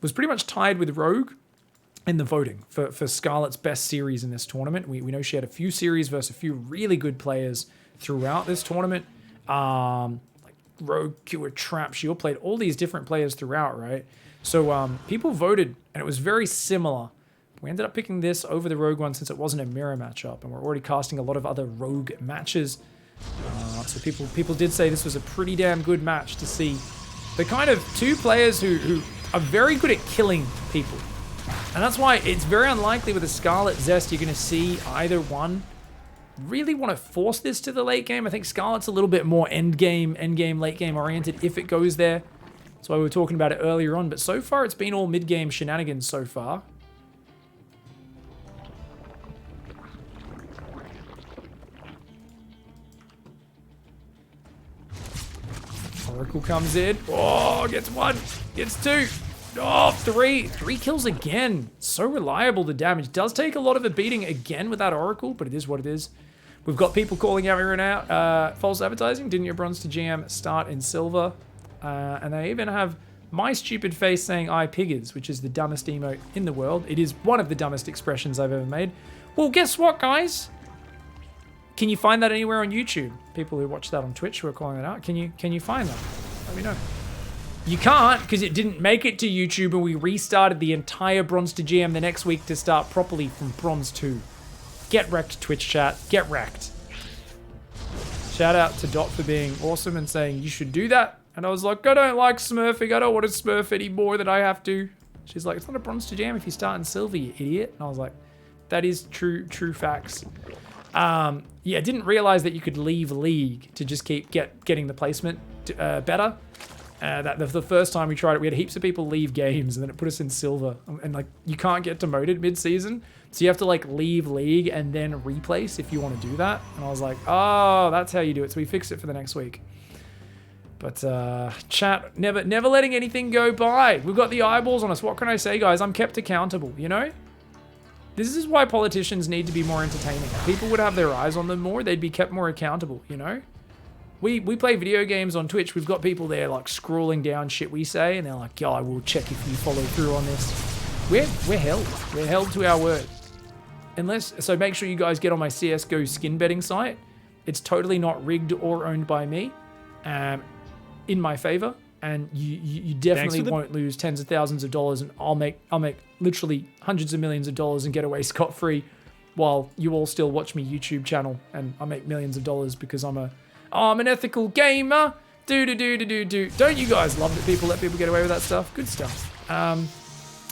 was pretty much tied with Rogue in the voting for Scarlett's best series in this tournament. We know she had a few series versus a few really good players throughout this tournament. Rogue, Cure, Trap, she all played all these different players throughout, right? So people voted, and it was very similar. We ended up picking this over the Rogue one since it wasn't a mirror matchup, and we're already casting a lot of other Rogue matches. So people did say this was a pretty damn good match to see the kind of two players who are very good at killing people. And that's why it's very unlikely with a Scarlett Zest you're going to see either one really want to force this to the late game. I think Scarlett's a little bit more end game, late game oriented if it goes there. That's why we were talking about it earlier on. But so far, it's been all mid game shenanigans so far. Oracle comes in. Oh, gets one, gets two. Oh, three kills again. So reliable, the damage. Does take a lot of a beating again with that Oracle, but it is what it is. We've got people calling everyone out. False advertising. Didn't your bronze to GM start in silver? And they even have my stupid face saying I piggers, which is the dumbest emote in the world. It is one of the dumbest expressions I've ever made. Well, guess what, guys? Can you find that anywhere on YouTube? People who watch that on Twitch who are calling it out. Can you find that? Let me know. You can't, because it didn't make it to YouTube and we restarted the entire bronze to GM the next week to start properly from bronze 2. Get wrecked, Twitch chat. Get wrecked. Shout out to Dot for being awesome and saying you should do that. And I was like, I don't like smurfing. I don't want to smurf anymore that I have to. She's like, it's not a bronze to GM if you start in silver, you idiot. And I was like, That is true facts. Yeah, didn't realize that you could leave League to just keep getting the placement better. That the first time we tried it, we had heaps of people leave games, and then it put us in silver. And like, you can't get demoted mid-season, so you have to like leave League and then replace if you want to do that. And I was like, oh, that's how you do it. So we fixed it for the next week. But chat, never letting anything go by. We've got the eyeballs on us. What can I say, guys? I'm kept accountable, you know? This is why politicians need to be more entertaining. If people would have their eyes on them more, they'd be kept more accountable, you know? We play video games on Twitch. We've got people there like scrolling down shit we say, and they're like, yo, I will check if you follow through on this. We're held. We're held to our word. So make sure you guys get on my CSGO skin betting site. It's totally not rigged or owned by me. In my favor. And you definitely won't lose tens of thousands of dollars, and I'll make literally hundreds of millions of dollars and get away scot-free, while you all still watch me YouTube channel and I make millions of dollars because I'm an ethical gamer. Do. Don't you guys love that people let people get away with that stuff? Good stuff.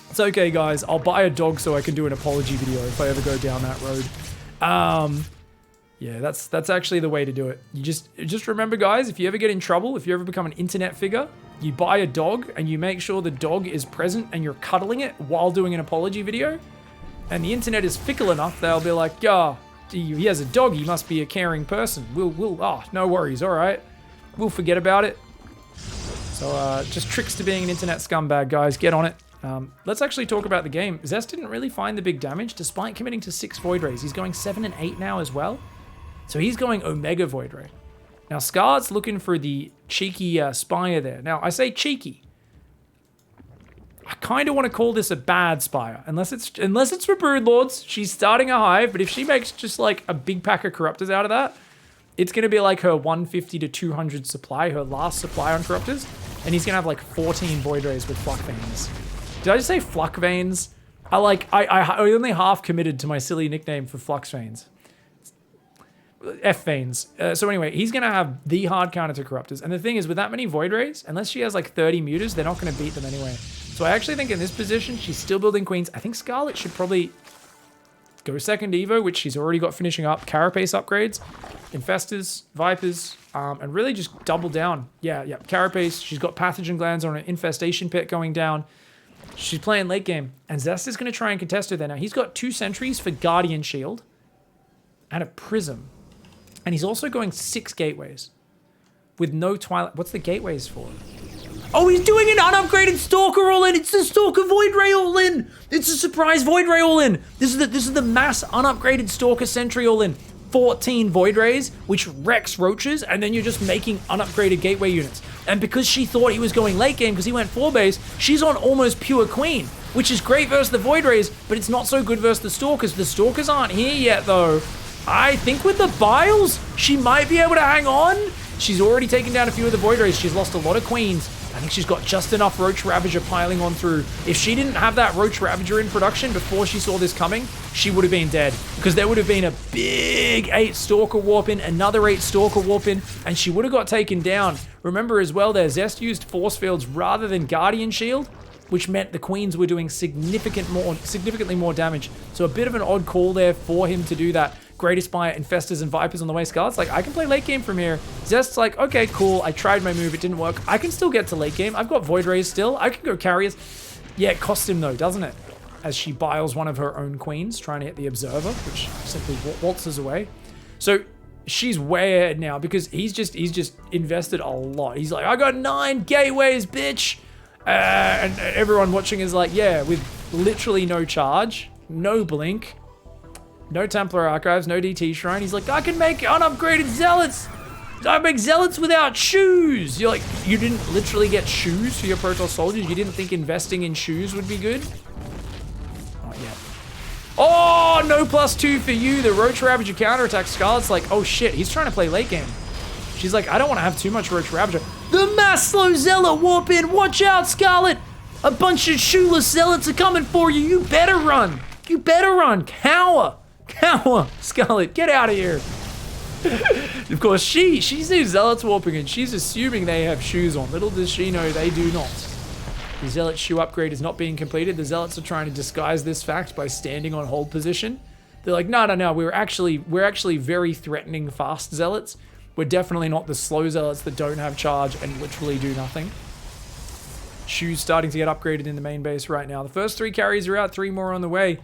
It's okay, guys. I'll buy a dog so I can do an apology video if I ever go down that road. Yeah, that's actually the way to do it. You just remember, guys, if you ever get in trouble, if you ever become an internet figure, you buy a dog and you make sure the dog is present and you're cuddling it while doing an apology video. And the internet is fickle enough, they'll be like, yeah, he has a dog, he must be a caring person. Oh, no worries, all right. We'll forget about it. So just tricks to being an internet scumbag, guys. Get on it. Let's actually talk about the game. Zest didn't really find the big damage despite committing to 6 Void Rays. He's going 7 and 8 now as well. So he's going Omega Void Ray. Now Scarlett's looking for the cheeky Spire there. Now I say cheeky. I kind of want to call this a bad Spire, unless it's for Broodlords. She's starting a hive, but if she makes just like a big pack of Corruptors out of that, it's going to be like her 150 to 200 supply, her last supply on Corruptors, and he's going to have like 14 Void Rays with Fluck Veins. Did I just say Fluck Veins? I only half committed to my silly nickname for Flux Veins. F Veins. So anyway, he's going to have the hard counter to Corruptors. And the thing is, with that many Void Rays, unless she has like 30 Mutors, they're not going to beat them anyway. So I actually think in this position, she's still building Queens. I think Scarlett should probably go second Evo, which she's already got finishing up. Carapace upgrades, Infestors, Vipers, and really just double down. Yeah, Carapace. She's got Pathogen Glands on an Infestation Pit going down. She's playing late game. And Zest is going to try and contest her there. Now, he's got 2 Sentries for Guardian Shield and a Prism. And he's also going 6 Gateways with no Twilight. What's the Gateways for? Oh, he's doing an unupgraded Stalker all-in. It's the Stalker Void Ray all-in. It's a surprise Void Ray all-in. This is the mass unupgraded Stalker Sentry all-in. 14 Void Rays, which wrecks Roaches, and then you're just making unupgraded Gateway units. And because she thought he was going late game because he went 4 base, she's on almost pure Queen, which is great versus the Void Rays, but it's not so good versus the Stalkers. The Stalkers aren't here yet, though. I think with the Biles, she might be able to hang on. She's already taken down a few of the Void Rays. She's lost a lot of Queens. I think she's got just enough Roach Ravager piling on through. If she didn't have that Roach Ravager in production before she saw this coming, she would have been dead. Because there would have been a big 8 Stalker Warp in, another 8 Stalker Warp in, and she would have got taken down. Remember as well there, Zest used Force Fields rather than Guardian Shield, which meant the Queens were doing significantly more damage. So a bit of an odd call there for him to do that. Greatest Spire, Infestors, and Vipers on the way. Scarlett's like, I can play late game from here. Zest's like, okay, cool. I tried my move. It didn't work. I can still get to late game. I've got Void Rays still. I can go Carriers. Yeah, it costs him though, doesn't it? As she biles one of her own Queens, trying to hit the Observer, which simply waltzes away. So she's way ahead now because he's just invested a lot. He's like, I got 9 Gateways, bitch. And everyone watching is like, yeah, with literally no charge, no blink, no Templar Archives, no DT Shrine. He's like, I can make unupgraded Zealots. I make Zealots without shoes. You're like, you didn't literally get shoes for your Protoss soldiers? You didn't think investing in shoes would be good? Not yet. Oh, no +2 for you. The Roach Ravager counterattack. Scarlett's like, oh shit, he's trying to play late game. She's like, I don't want to have too much Roach Ravager. The Maslow Zealot warp in. Watch out, Scarlett. A bunch of shoeless Zealots are coming for you. You better run. You better run. Cower. Cower. Scarlett, get out of here. Of course, she sees Zealots warping and she's assuming they have shoes on. Little does she know they do not. The Zealot shoe upgrade is not being completed. The Zealots are trying to disguise this fact by standing on hold position. They're like, no, we're actually very threatening fast Zealots. We're definitely not the slow Zealots that don't have charge and literally do nothing. Shoes starting to get upgraded in the main base right now. The first 3 carries are out, 3 more on the way.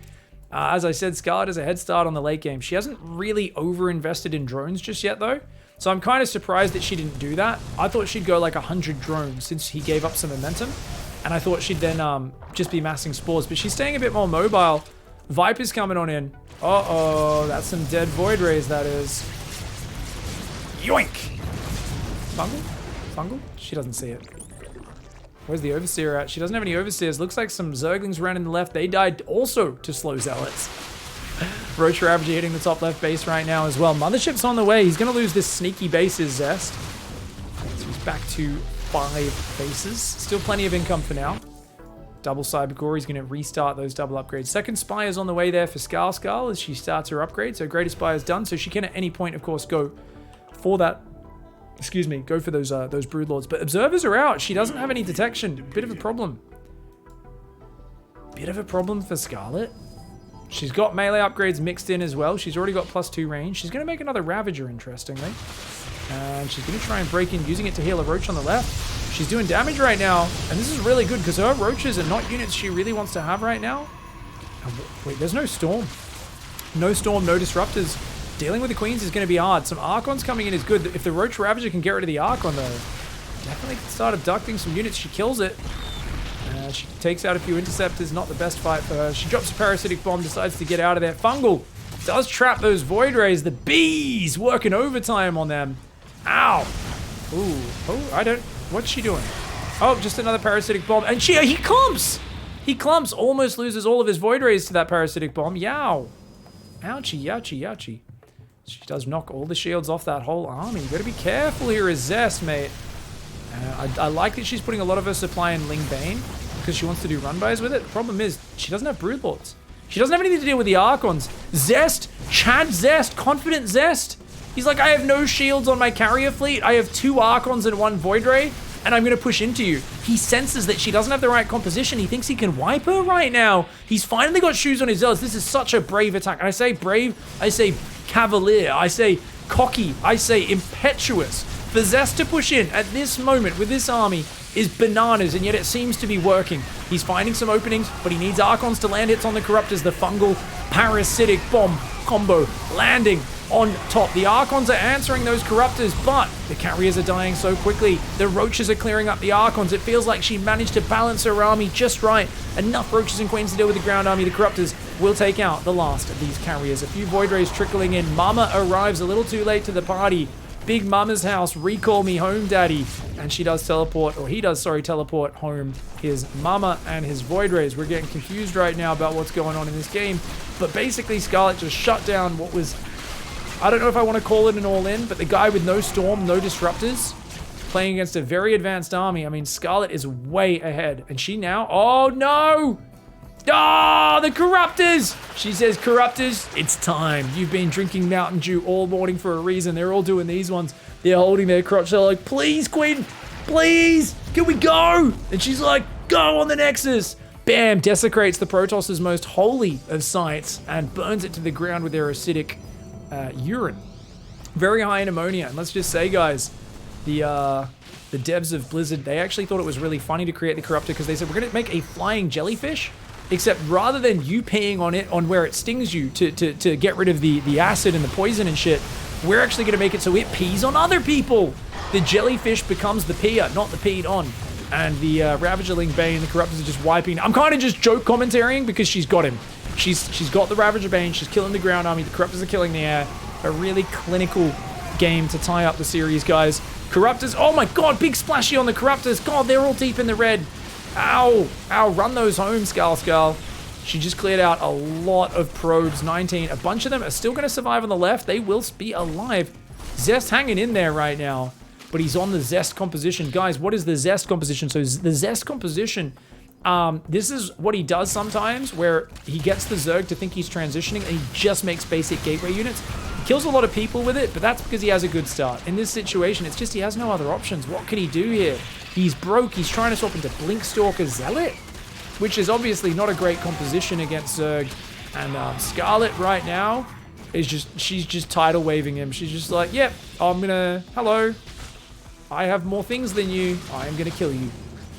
As I said, Scarlett has a head start on the late game. She hasn't really over-invested in drones just yet, though. So I'm kind of surprised that she didn't do that. I thought she'd go like 100 drones since he gave up some momentum. And I thought she'd then just be massing spores. But she's staying a bit more mobile. Viper's coming on in. Uh-oh, that's some dead Void Rays, that is. Yoink! Fungal? Fungal? She doesn't see it. Where's the Overseer at? She doesn't have any Overseers. Looks like some Zerglings ran in the left. They died also to slow Zealots. Roach Ravager hitting the top left base right now as well. Mothership's on the way. He's going to lose this sneaky bases, Zest. So he's back to 5 bases. Still plenty of income for now. Double Cybercore. He's going to restart those double upgrades. Second Spire is on the way there for Skull as she starts her upgrade. So Greatest Spire is done. So she can at any point, of course, go for that. Excuse me, go for those Broodlords. But Observers are out. She doesn't have any detection. Bit of a problem. Bit of a problem for Scarlett. She's got melee upgrades mixed in as well. She's already got +2 range. She's going to make another Ravager, interestingly. And she's going to try and break in, using it to heal a Roach on the left. She's doing damage right now. And this is really good because her Roaches are not units she really wants to have right now. And wait, there's no Storm. No Storm, no Disruptors. Dealing with the Queens is going to be hard. Some Archons coming in is good. If the Roach Ravager can get rid of the Archon, though, definitely can start abducting some units. She kills it. She takes out a few Interceptors. Not the best fight for her. She drops a Parasitic Bomb, decides to get out of there. Fungal does trap those Void Rays. The bees working overtime on them. Ow. Ooh. Oh, I don't... What's she doing? Oh, just another Parasitic Bomb. And he clumps! He clumps. Almost loses all of his Void Rays to that Parasitic Bomb. Yow. Ouchie, ouchie, ouchie. She does knock all the shields off that whole army. You gotta be careful here as Zest, mate. I like that she's putting a lot of her supply in Ling Bane because she wants to do run-bys with it. The problem is, she doesn't have Broodlords. She doesn't have anything to deal with the Archons. Zest, Chad Zest, confident Zest. He's like, I have no shields on my carrier fleet. I have 2 Archons and 1 Void Ray, and I'm gonna push into you. He senses that she doesn't have the right composition. He thinks he can wipe her right now. He's finally got shoes on his Zealots. This is such a brave attack. And I say brave, I say cavalier, I say cocky, I say impetuous. For Zest to push in at this moment with this army is bananas, and yet it seems to be working. He's finding some openings, but he needs Archons to land hits on the Corruptors. The Fungal Parasitic Bomb combo landing on top. The Archons are answering those Corruptors, but the carriers are dying so quickly. The Roaches are clearing up the Archons. It feels like she managed to balance her army just right. Enough Roaches and Queens to deal with the ground army. The Corruptors will take out the last of these carriers. A few Void Rays trickling in. Mama arrives a little too late to the party. Big Mama's house, recall me home, daddy. And she does teleport, or he does, sorry, teleport home his Mama and his Void Rays. We're getting confused right now about what's going on in this game. But basically, Scarlett just shut down what was, I don't know if I want to call it an all-in, but the guy with no Storm, no Disruptors, playing against a very advanced army. I mean, Scarlett is way ahead. And she now, oh no! Oh, the Corruptors! She says, Corruptors, it's time. You've been drinking Mountain Dew all morning for a reason. They're all doing these ones. They're holding their crotch. They're like, please, Queen, please, can we go? And she's like, go on the Nexus. Bam, desecrates the Protoss' most holy of sites and burns it to the ground with their acidic urine. Very high in ammonia. And let's just say, guys, the devs of Blizzard, they actually thought it was really funny to create the Corruptor because they said, we're going to make a flying jellyfish. Except rather than you peeing on it, on where it stings you to get rid of the acid and the poison and shit, we're actually going to make it so it pees on other people. The jellyfish becomes the peer, not the peed on. And the Ravager Ling Bane, the Corruptors are just wiping. I'm kind of just joke commentarying because she's got him. She's got the Ravager Bane, she's killing the ground army, the Corruptors are killing the air. A really clinical game to tie up the series, guys. Corruptors, oh my god, big splashy on the Corruptors. God, they're all deep in the red. Ow! Ow, run those home, Skull. She just cleared out a lot of probes, 19. A bunch of them are still going to survive on the left. They will be alive. Zest hanging in there right now, but he's on the Zest composition. Guys, what is the Zest composition? So the Zest composition, this is what he does sometimes, where he gets the Zerg to think he's transitioning, and he just makes basic gateway units. kills a lot of people with it, but that's because he has a good start. In this situation, it's just he has no other options. What can he do here? He's broke. He's trying to swap into Blinkstalker Zealot, which is obviously not a great composition against Zerg. And Scarlett right now is she's just tidal waving him. She's just like, yep, hello. I have more things than you. I am gonna kill you.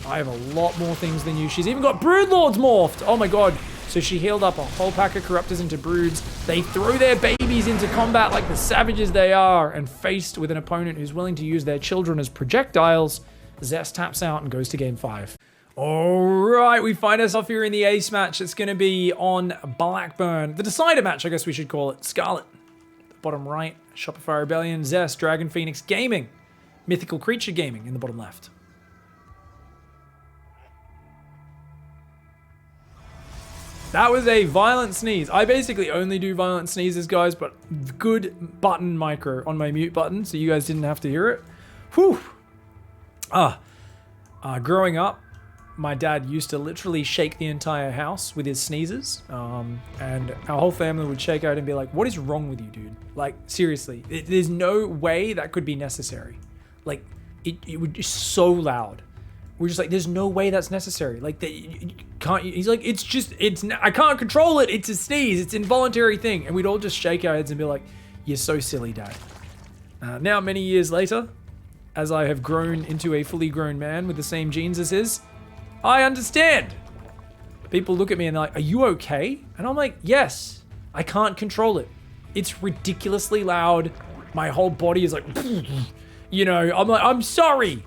I have a lot more things than you. She's even got Broodlords morphed. Oh my god. So she healed up a whole pack of Corruptors into Broods. They throw their babies into combat like the savages they are, and faced with an opponent who's willing to use their children as projectiles, Zest taps out and goes to game 5. All right, we find ourselves here in the ace match. It's going to be on Blackburn. The decider match, I guess we should call it. Scarlett, bottom right. Shopify Rebellion, Zest, Dragon Phoenix Gaming. Mythical Creature Gaming in the bottom left. That was a violent sneeze. I basically only do violent sneezes, guys, but good button micro on my mute button, so you guys didn't have to hear it. Whew. Growing up, my dad used to literally shake the entire house with his sneezes, and our whole family would shake out and be like, what is wrong with you, dude? Like, seriously, there's no way that could be necessary. Like, it would be so loud. We're just like, there's no way that's necessary. Like, he's like, I can't control it. It's a sneeze. It's an involuntary thing. And we'd all just shake our heads and be like, you're so silly, Dad. Now, many years later, as I have grown into a fully grown man with the same genes as his, I understand. People look at me and they're like, are you okay? And I'm like, yes, I can't control it. It's ridiculously loud. My whole body is like, you know, I'm like, I'm sorry.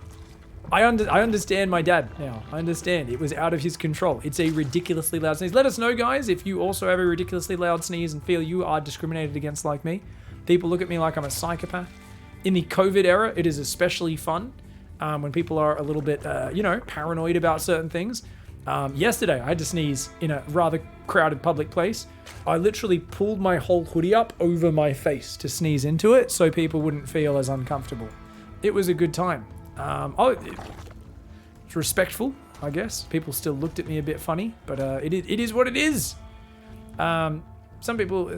I understand my dad now. I understand. It was out of his control. It's a ridiculously loud sneeze. Let us know, guys, if you also have a ridiculously loud sneeze and feel you are discriminated against like me. People look at me like I'm a psychopath. In the COVID era, it is especially fun when people are a little bit, paranoid about certain things. Yesterday, I had to sneeze in a rather crowded public place. I literally pulled my whole hoodie up over my face to sneeze into it so people wouldn't feel as uncomfortable. It was a good time. It's respectful, I guess. People still looked at me a bit funny, but it is what it is. Some people,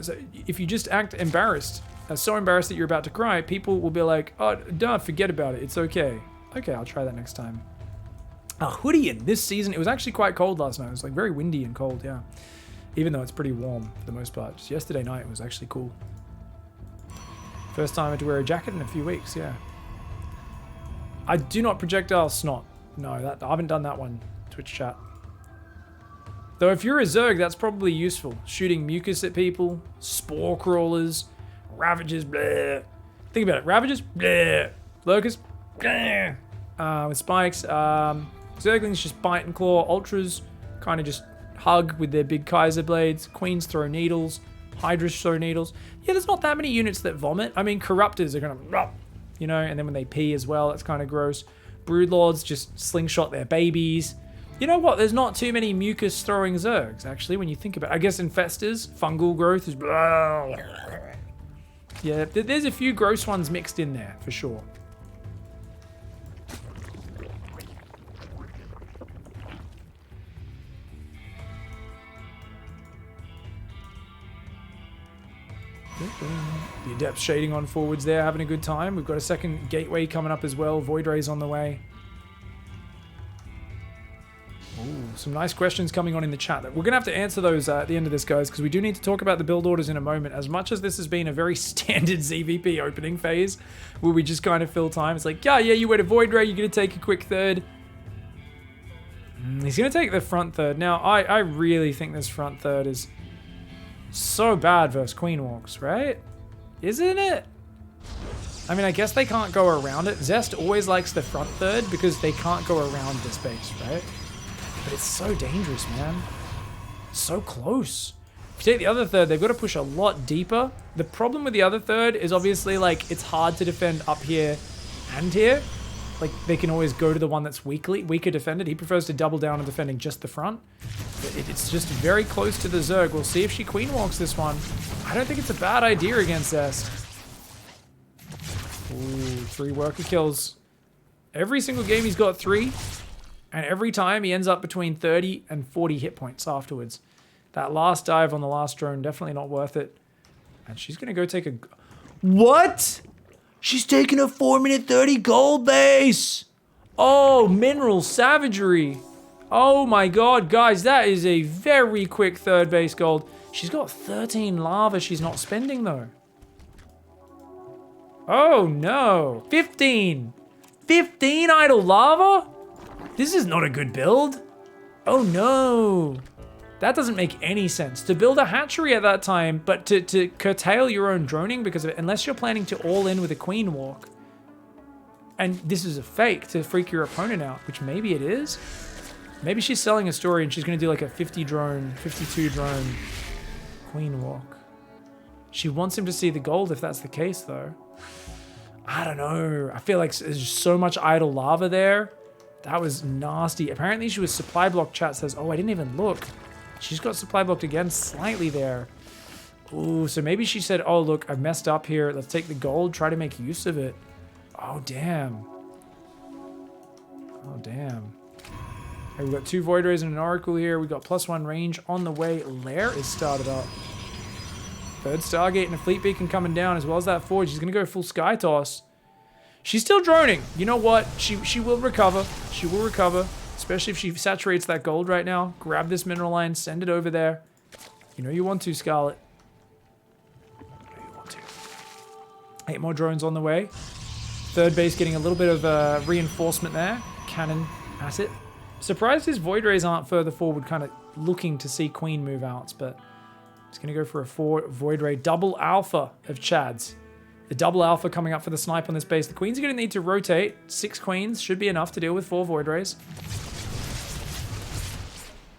if you just act embarrassed, so embarrassed that you're about to cry, people will be like, oh, don't forget about it. It's okay. Okay, I'll try that next time. Hoodie in this season, it was actually quite cold last night. It was like very windy and cold, yeah. Even though it's pretty warm for the most part. Just yesterday night, it was actually cool. First time I had to wear a jacket in a few weeks, yeah. I do not projectile snot. No, I haven't done that one, Twitch chat. Though if you're a Zerg, that's probably useful. Shooting mucus at people, spore crawlers, Ravagers, bleh. Think about it, Ravagers, bleh. Lurkers, bleh. With spikes, Zerglings just bite and claw, Ultras kind of just hug with their big Kaiser blades, Queens throw needles, Hydras throw needles. Yeah, there's not that many units that vomit. I mean, Corruptors are gonna, you know, and then when they pee as well, that's kind of gross. Broodlords just slingshot their babies. You know what? There's not too many mucus-throwing Zergs, actually, when you think about it. I guess Infestors, fungal growth is... Yeah, there's a few gross ones mixed in there, for sure. The Adept shading on forwards there, having a good time. We've got a second gateway coming up as well. Void Ray's on the way. Ooh, some nice questions coming on in the chat. We're going to have to answer those at the end of this, guys, because we do need to talk about the build orders in a moment. As much as this has been a very standard ZvP opening phase, where we just kind of fill time. It's like, yeah, you went a Void Ray, you're going to take a quick third. He's going to take the front third. Now, I really think this front third is so bad versus Queen Walks, right? Isn't it? I mean, I guess they can't go around it. Zest always likes the front third because they can't go around this base, right? But it's so dangerous, man. So close. If you take the other third, they've got to push a lot deeper. The problem with the other third is obviously, like, it's hard to defend up here and here. Like, they can always go to the one that's weaker defended. He prefers to double down on defending just the front. It's just very close to the Zerg. We'll see if she Queen Walks this one. I don't think it's a bad idea against Zest. Ooh, 3 worker kills. Every single game he's got 3. And every time he ends up between 30 and 40 hit points afterwards. That last dive on the last drone, definitely not worth it. And she's going to go take a... What? She's taking a 4-minute 30 gold base. Oh, mineral savagery. Oh my god, guys, that is a very quick third base gold. She's got 13 lava she's not spending though. Oh no, 15. 15 idle lava? This is not a good build. Oh no. That doesn't make any sense. To build a hatchery at that time, but to curtail your own droning because of it, unless you're planning to all in with a queen walk. And this is a fake to freak your opponent out, which maybe it is. Maybe she's selling a story and she's gonna do like a 50 drone, 52 drone queen walk. She wants him to see the gold if that's the case though. I don't know. I feel like there's so much idle lava there. That was nasty. Apparently she was supply block. Chat says, oh, I didn't even look. She's got supply blocked again slightly there. Ooh, so maybe she said, oh, look, I've messed up here. Let's take the gold, try to make use of it. Oh, damn. Oh, damn. Okay, we've got 2 Void Rays and an Oracle here. We've got +1 range on the way. Lair is started up. Third Stargate and a Fleet Beacon coming down, as well as that Forge. She's going to go full Sky Toss. She's still droning. You know what? She will recover. She will recover. Especially if she saturates that gold right now. Grab this mineral line, send it over there. You know you want to, Scarlett. You know you want to. 8 more drones on the way. Third base getting a little bit of reinforcement there. Cannon at it. Surprised his Void Rays aren't further forward, kind of looking to see Queen move outs, but he's going to go for a 4 Void Ray. Double alpha of Chads. The double alpha coming up for the snipe on this base. The Queens are going to need to rotate. 6 Queens should be enough to deal with 4 Void Rays.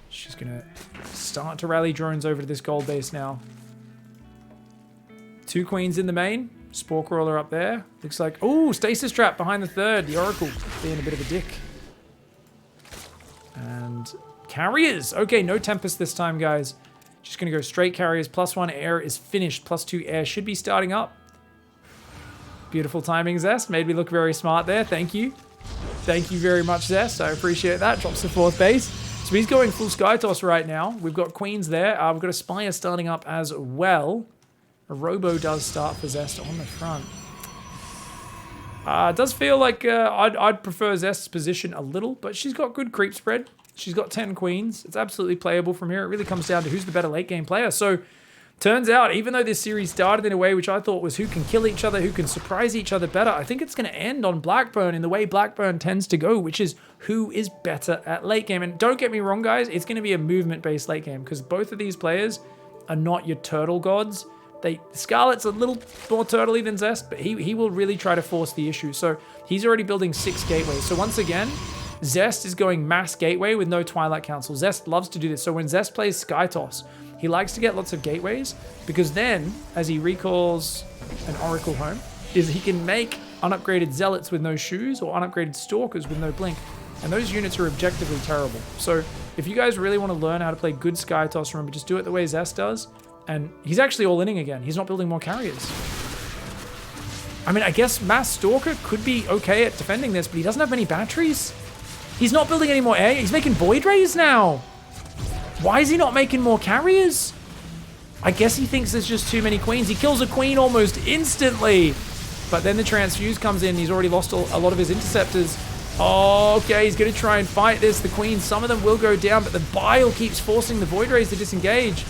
She's going to start to rally drones over to this gold base now. 2 Queens in the main. Spore Crawler up there. Looks like... Oh, Stasis Trap behind the third. The Oracle being a bit of a dick. And carriers. Okay, no Tempest this time, guys. Just going to go straight carriers. +1 air is finished. +2 air should be starting up. Beautiful timing, Zest. Made me look very smart there. Thank you. Thank you very much, Zest. I appreciate that. Drops to 4th base. So he's going full Sky Toss right now. We've got Queens there. We've got a Spire starting up as well. A Robo does start for Zest on the front. It does feel like I'd prefer Zest's position a little, but she's got good creep spread. She's got 10 Queens. It's absolutely playable from here. It really comes down to who's the better late game player. So turns out, even though this series started in a way which I thought was who can kill each other, who can surprise each other better, I think it's going to end on Blackburn in the way Blackburn tends to go, which is who is better at late game. And don't get me wrong, guys, it's going to be a movement-based late game because both of these players are not your turtle gods. Scarlett's a little more turtley than Zest, but he will really try to force the issue. So he's already building 6 gateways. So once again, Zest is going mass gateway with no Twilight Council. Zest loves to do this. So when Zest plays Sky Toss, he likes to get lots of gateways because then, as he recalls an Oracle home, is he can make unupgraded Zealots with no shoes or unupgraded Stalkers with no blink. And those units are objectively terrible. So if you guys really want to learn how to play good Sky Toss, remember, just do it the way Zest does. And he's actually all-inning again. He's not building more carriers. I mean, I guess Mass Stalker could be okay at defending this, but he doesn't have many batteries. He's not building any more air. He's making Void Rays now. Why is he not making more carriers? I guess he thinks there's just too many Queens. He kills a Queen almost instantly. But then the Transfuse comes in. He's already lost a lot of his Interceptors. Oh, okay, he's going to try and fight this. The Queens, some of them will go down, but the Bile keeps forcing the Void Rays to disengage.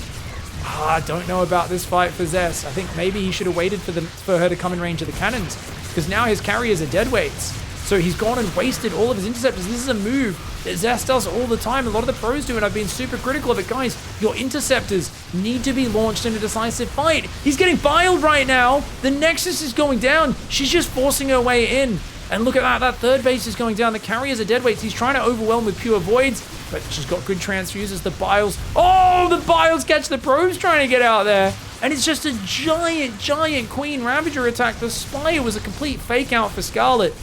I don't know about this fight for Zest. I think maybe he should have waited for her to come in range of the cannons, because now his carriers are dead weights. So he's gone and wasted all of his Interceptors. This is a move that Zest does all the time. A lot of the pros do, and I've been super critical of it. Guys, your Interceptors need to be launched in a decisive fight. He's getting biled right now. The Nexus is going down. She's just forcing her way in. And look at that. That third base is going down. The carriers are dead weights. He's trying to overwhelm with pure voids, but she's got good transfuses. The Biles. Oh, the Biles catch the probes trying to get out there. And it's just a giant Queen Ravager attack. The Spire was a complete fake out for Scarlett.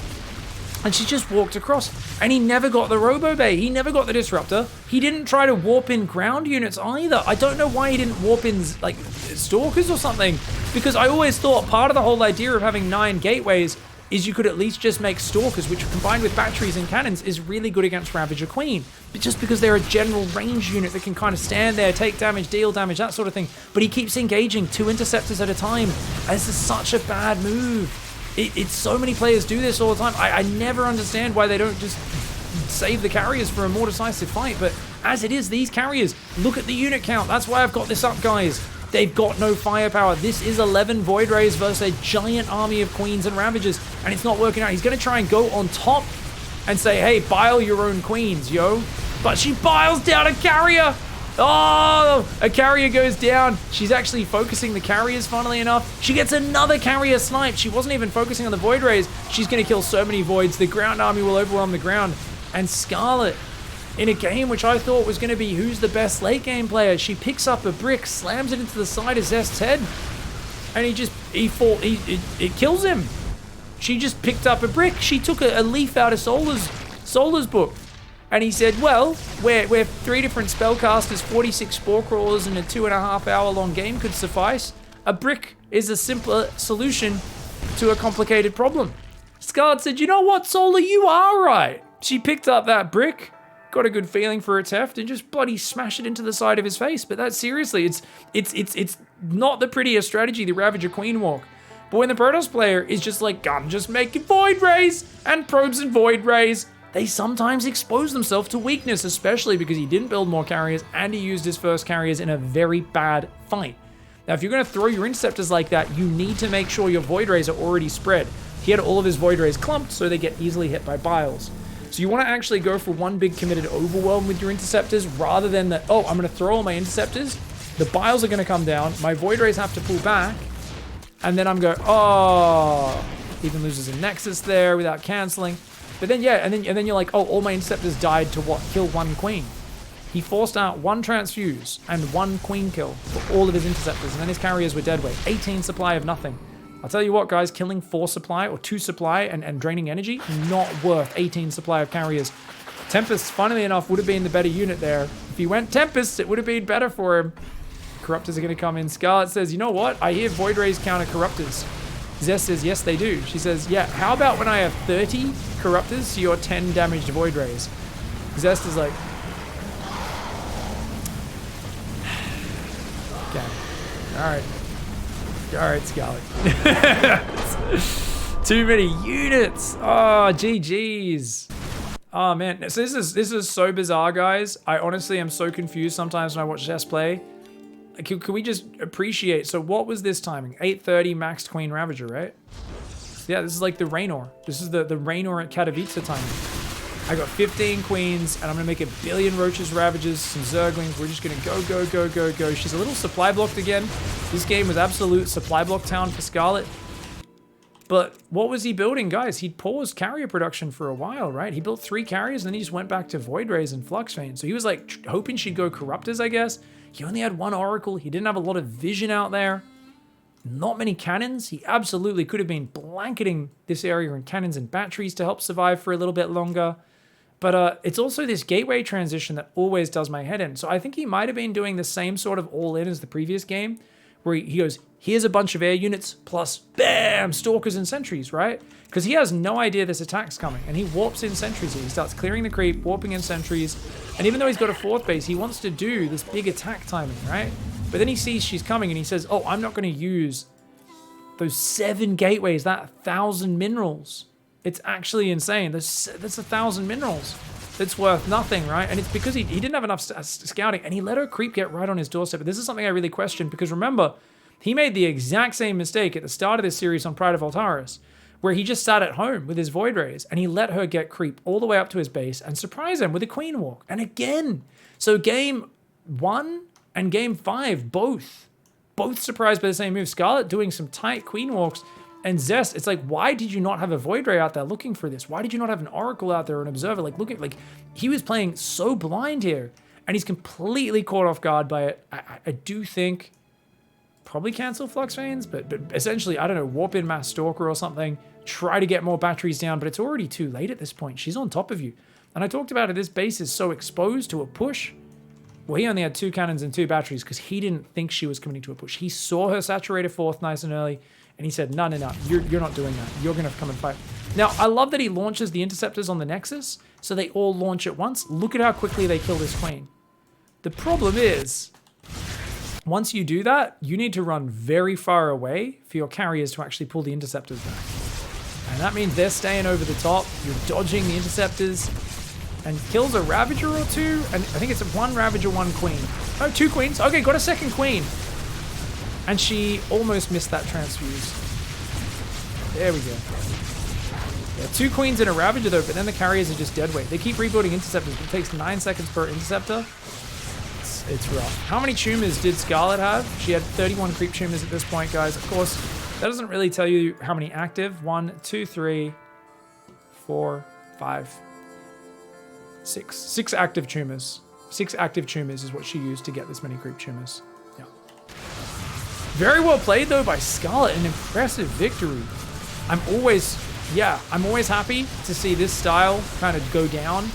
And she just walked across. And he never got the Robo Bay. He never got the Disruptor. He didn't try to warp in ground units either. I don't know why he didn't warp in, like, Stalkers or something. Because I always thought part of the whole idea of having 9 gateways is you could at least just make Stalkers, which combined with batteries and cannons is really good against Ravager Queen. But just because they're a general range unit that can kind of stand there, take damage, deal damage, that sort of thing. But he keeps engaging 2 interceptors at a time. This is such a bad move. It's so many players do this all the time. I never understand why they don't just save the carriers for a more decisive fight. But as it is, these carriers, look at the unit count. That's why I've got this up, guys. They've got no firepower. This is 11 Void Rays versus a giant army of Queens and Ravagers, and it's not working out. He's going to try and go on top and say, hey, bile your own Queens, yo. But she biles down a carrier. Oh, a carrier goes down. She's actually focusing the carriers, funnily enough. She gets another carrier snipe. She wasn't even focusing on the Void Rays. She's going to kill so many Voids. The ground army will overwhelm the ground. And Scarlett, in a game which I thought was going to be who's the best late game player, she picks up a brick, slams it into the side of Zest's head, and it kills him. She just picked up a brick. She took a leaf out of Solar's book, and he said, well, where 3 different spellcasters, 46 spore crawlers, and a 2.5 hour long game could suffice, a brick is a simpler solution to a complicated problem. Scarlett said, you know what, Solar, you are right. She picked up that brick, got a good feeling for its heft, and just bloody smash it into the side of his face. But that's seriously, it's not the prettiest strategy, the Ravager Queen walk. But when the Protoss player is just like, I'm just making Void Rays and probes and Void Rays, they sometimes expose themselves to weakness, especially because he didn't build more carriers and he used his first carriers in a very bad fight. Now, if you're going to throw your interceptors like that, you need to make sure your Void Rays are already spread. He had all of his Void Rays clumped, so they get easily hit by biles. So you want to actually go for one big committed overwhelm with your interceptors rather than that, oh, I'm going to throw all my interceptors, the biles are going to come down, my Void Rays have to pull back, and then I'm going, oh, even loses a Nexus there without canceling. But then, yeah, and then you're like, oh, all my interceptors died to what? Kill 1 Queen. He forced out 1 transfuse and 1 Queen kill for all of his interceptors, and then his carriers were dead weight. 18 supply of nothing. I'll tell you what, guys, killing 4 supply or 2 supply and draining energy, not worth 18 supply of carriers. Tempest, funnily enough, would have been the better unit there. If he went Tempest, it would have been better for him. Corruptors are going to come in. Scarlett says, you know what? I hear Void Rays counter Corruptors. Zest says, yes, they do. She says, yeah, how about when I have 30 Corruptors to your 10 damaged Void Rays? Zest is like, okay, all right. All right, Scarlett. Too many units. Oh, GG's. Oh man, so this is so bizarre, guys. I honestly am so confused sometimes when I watch Zest play. Can we just appreciate? So what was this timing? 8:30 maxed Queen Ravager, right? Yeah, this is like the Raynor. This is the Raynor at Katowice timing. I got 15 Queens, and I'm gonna make a billion Roaches, Ravagers, some Zerglings. We're just gonna go, go, go, go, go. She's a little supply blocked again. This game was absolute supply block town for Scarlett. But what was he building, guys? He'd paused carrier production for a while, right? He built 3 carriers, and then he just went back to Void Rays and Flux Vein. So he was like hoping she'd go Corruptors, I guess. He only had 1 Oracle. He didn't have a lot of vision out there. Not many cannons. He absolutely could have been blanketing this area in cannons and batteries to help survive for a little bit longer. But it's also this gateway transition that always does my head in. So I think he might have been doing the same sort of all-in as the previous game, where he goes, here's a bunch of air units, plus, bam, Stalkers and Sentries, right? Because he has no idea this attack's coming, and he warps in Sentries here. He starts clearing the creep, warping in Sentries, and even though he's got a 4th base, he wants to do this big attack timing, right? But then he sees she's coming, and he says, oh, I'm not going to use those 7 gateways, that 1,000 minerals. It's actually insane. That's 1,000 minerals. It's worth nothing, right? And it's because he didn't have enough scouting, and he let her creep get right on his doorstep. But this is something I really question, because remember, he made the exact same mistake at the start of this series on Pride of Altaris, where he just sat at home with his Void Rays, and he let her get creep all the way up to his base and surprise him with a Queen Walk. And again, so game 1 and game 5, both surprised by the same move. Scarlett doing some tight Queen Walks, and Zest, it's like, why did you not have a Void Ray out there looking for this? Why did you not have an Oracle out there or an Observer? Like, look at, like, he was playing so blind here, and he's completely caught off guard by it. I do think probably cancel Flux Veins, but essentially, I don't know, warp in Mass Stalker or something, try to get more batteries down, but it's already too late at this point. She's on top of you. And I talked about it, this base is so exposed to a push. Well, he only had 2 cannons and 2 batteries because he didn't think she was committing to a push. He saw her saturate a 4th nice and early, And he said, no, you're not doing that. You're going to come and fight. Now, I love that he launches the interceptors on the Nexus, so they all launch at once. Look at how quickly they kill this queen. The problem is, once you do that, you need to run very far away for your carriers to actually pull the interceptors back. And that means they're staying over the top. You're dodging the interceptors and kills a Ravager or two. And I think it's one Ravager, one queen. Oh, 2 queens. Okay, got a second queen. And she almost missed that transfuse. There we go. Yeah, 2 queens and a Ravager though, but then the carriers are just dead weight. They keep rebuilding interceptors, but it takes 9 seconds per interceptor. It's rough. How many tumors did Scarlett have? She had 31 creep tumors at this point, guys. Of course, that doesn't really tell you how many active. 1, 2, 3, 4, 5, 6. 6 active tumors. 6 active tumors is what she used to get this many creep tumors. Yeah. Very well played though by Scarlett. An impressive victory. I'm always happy to see this style kind of go down.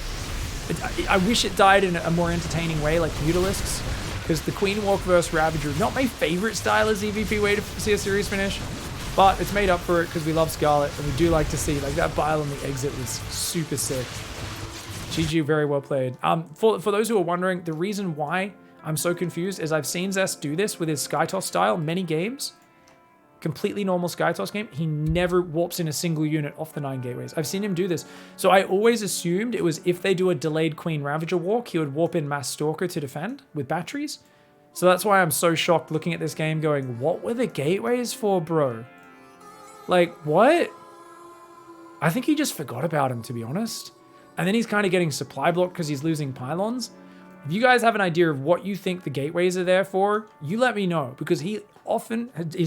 I wish it died in a more entertaining way, like Mutalisks, because the Queen Walk versus Ravager, not my favorite style as ZvP way to see a series finish, but it's made up for it because we love Scarlett, and we do like to see, like, that bile on the exit was super sick. GG, very well played. For those who are wondering, the reason why I'm so confused is I've seen Zest do this with his Skytoss style many games. Completely normal Skytoss game, he never warps in a single unit off the 9 gateways. I've seen him do this. So I always assumed it was if they do a delayed Queen Ravager walk, he would warp in Mass Stalker to defend with batteries. So that's why I'm so shocked looking at this game going, what were the gateways for, bro? Like, what? I think he just forgot about him, to be honest. And then he's kind of getting supply blocked because he's losing pylons. If you guys have an idea of what you think the gateways are there for, you let me know, because he's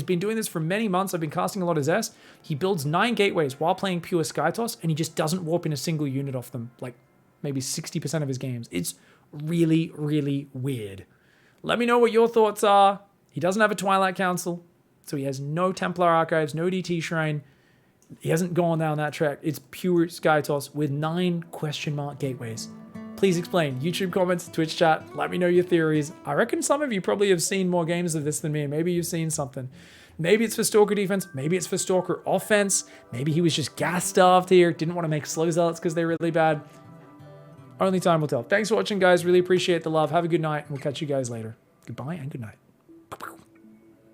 been doing this for many months. I've been casting a lot of Zest. He builds 9 gateways while playing pure Skytoss, and he just doesn't warp in a single unit off them, like maybe 60% of his games. It's really, really weird. Let me know what your thoughts are. He doesn't have a Twilight Council, so he has no Templar Archives, no DT Shrine. He hasn't gone down that track. It's pure Skytoss with 9 question mark gateways. Please explain. YouTube comments, Twitch chat, let me know your theories. I reckon some of you probably have seen more games of this than me. Maybe you've seen something. Maybe it's for Stalker defense. Maybe it's for Stalker offense. Maybe he was just gas-starved here. Didn't want to make slow zealots because they're really bad. Only time will tell. Thanks for watching, guys. Really appreciate the love. Have a good night, and we'll catch you guys later. Goodbye and good night.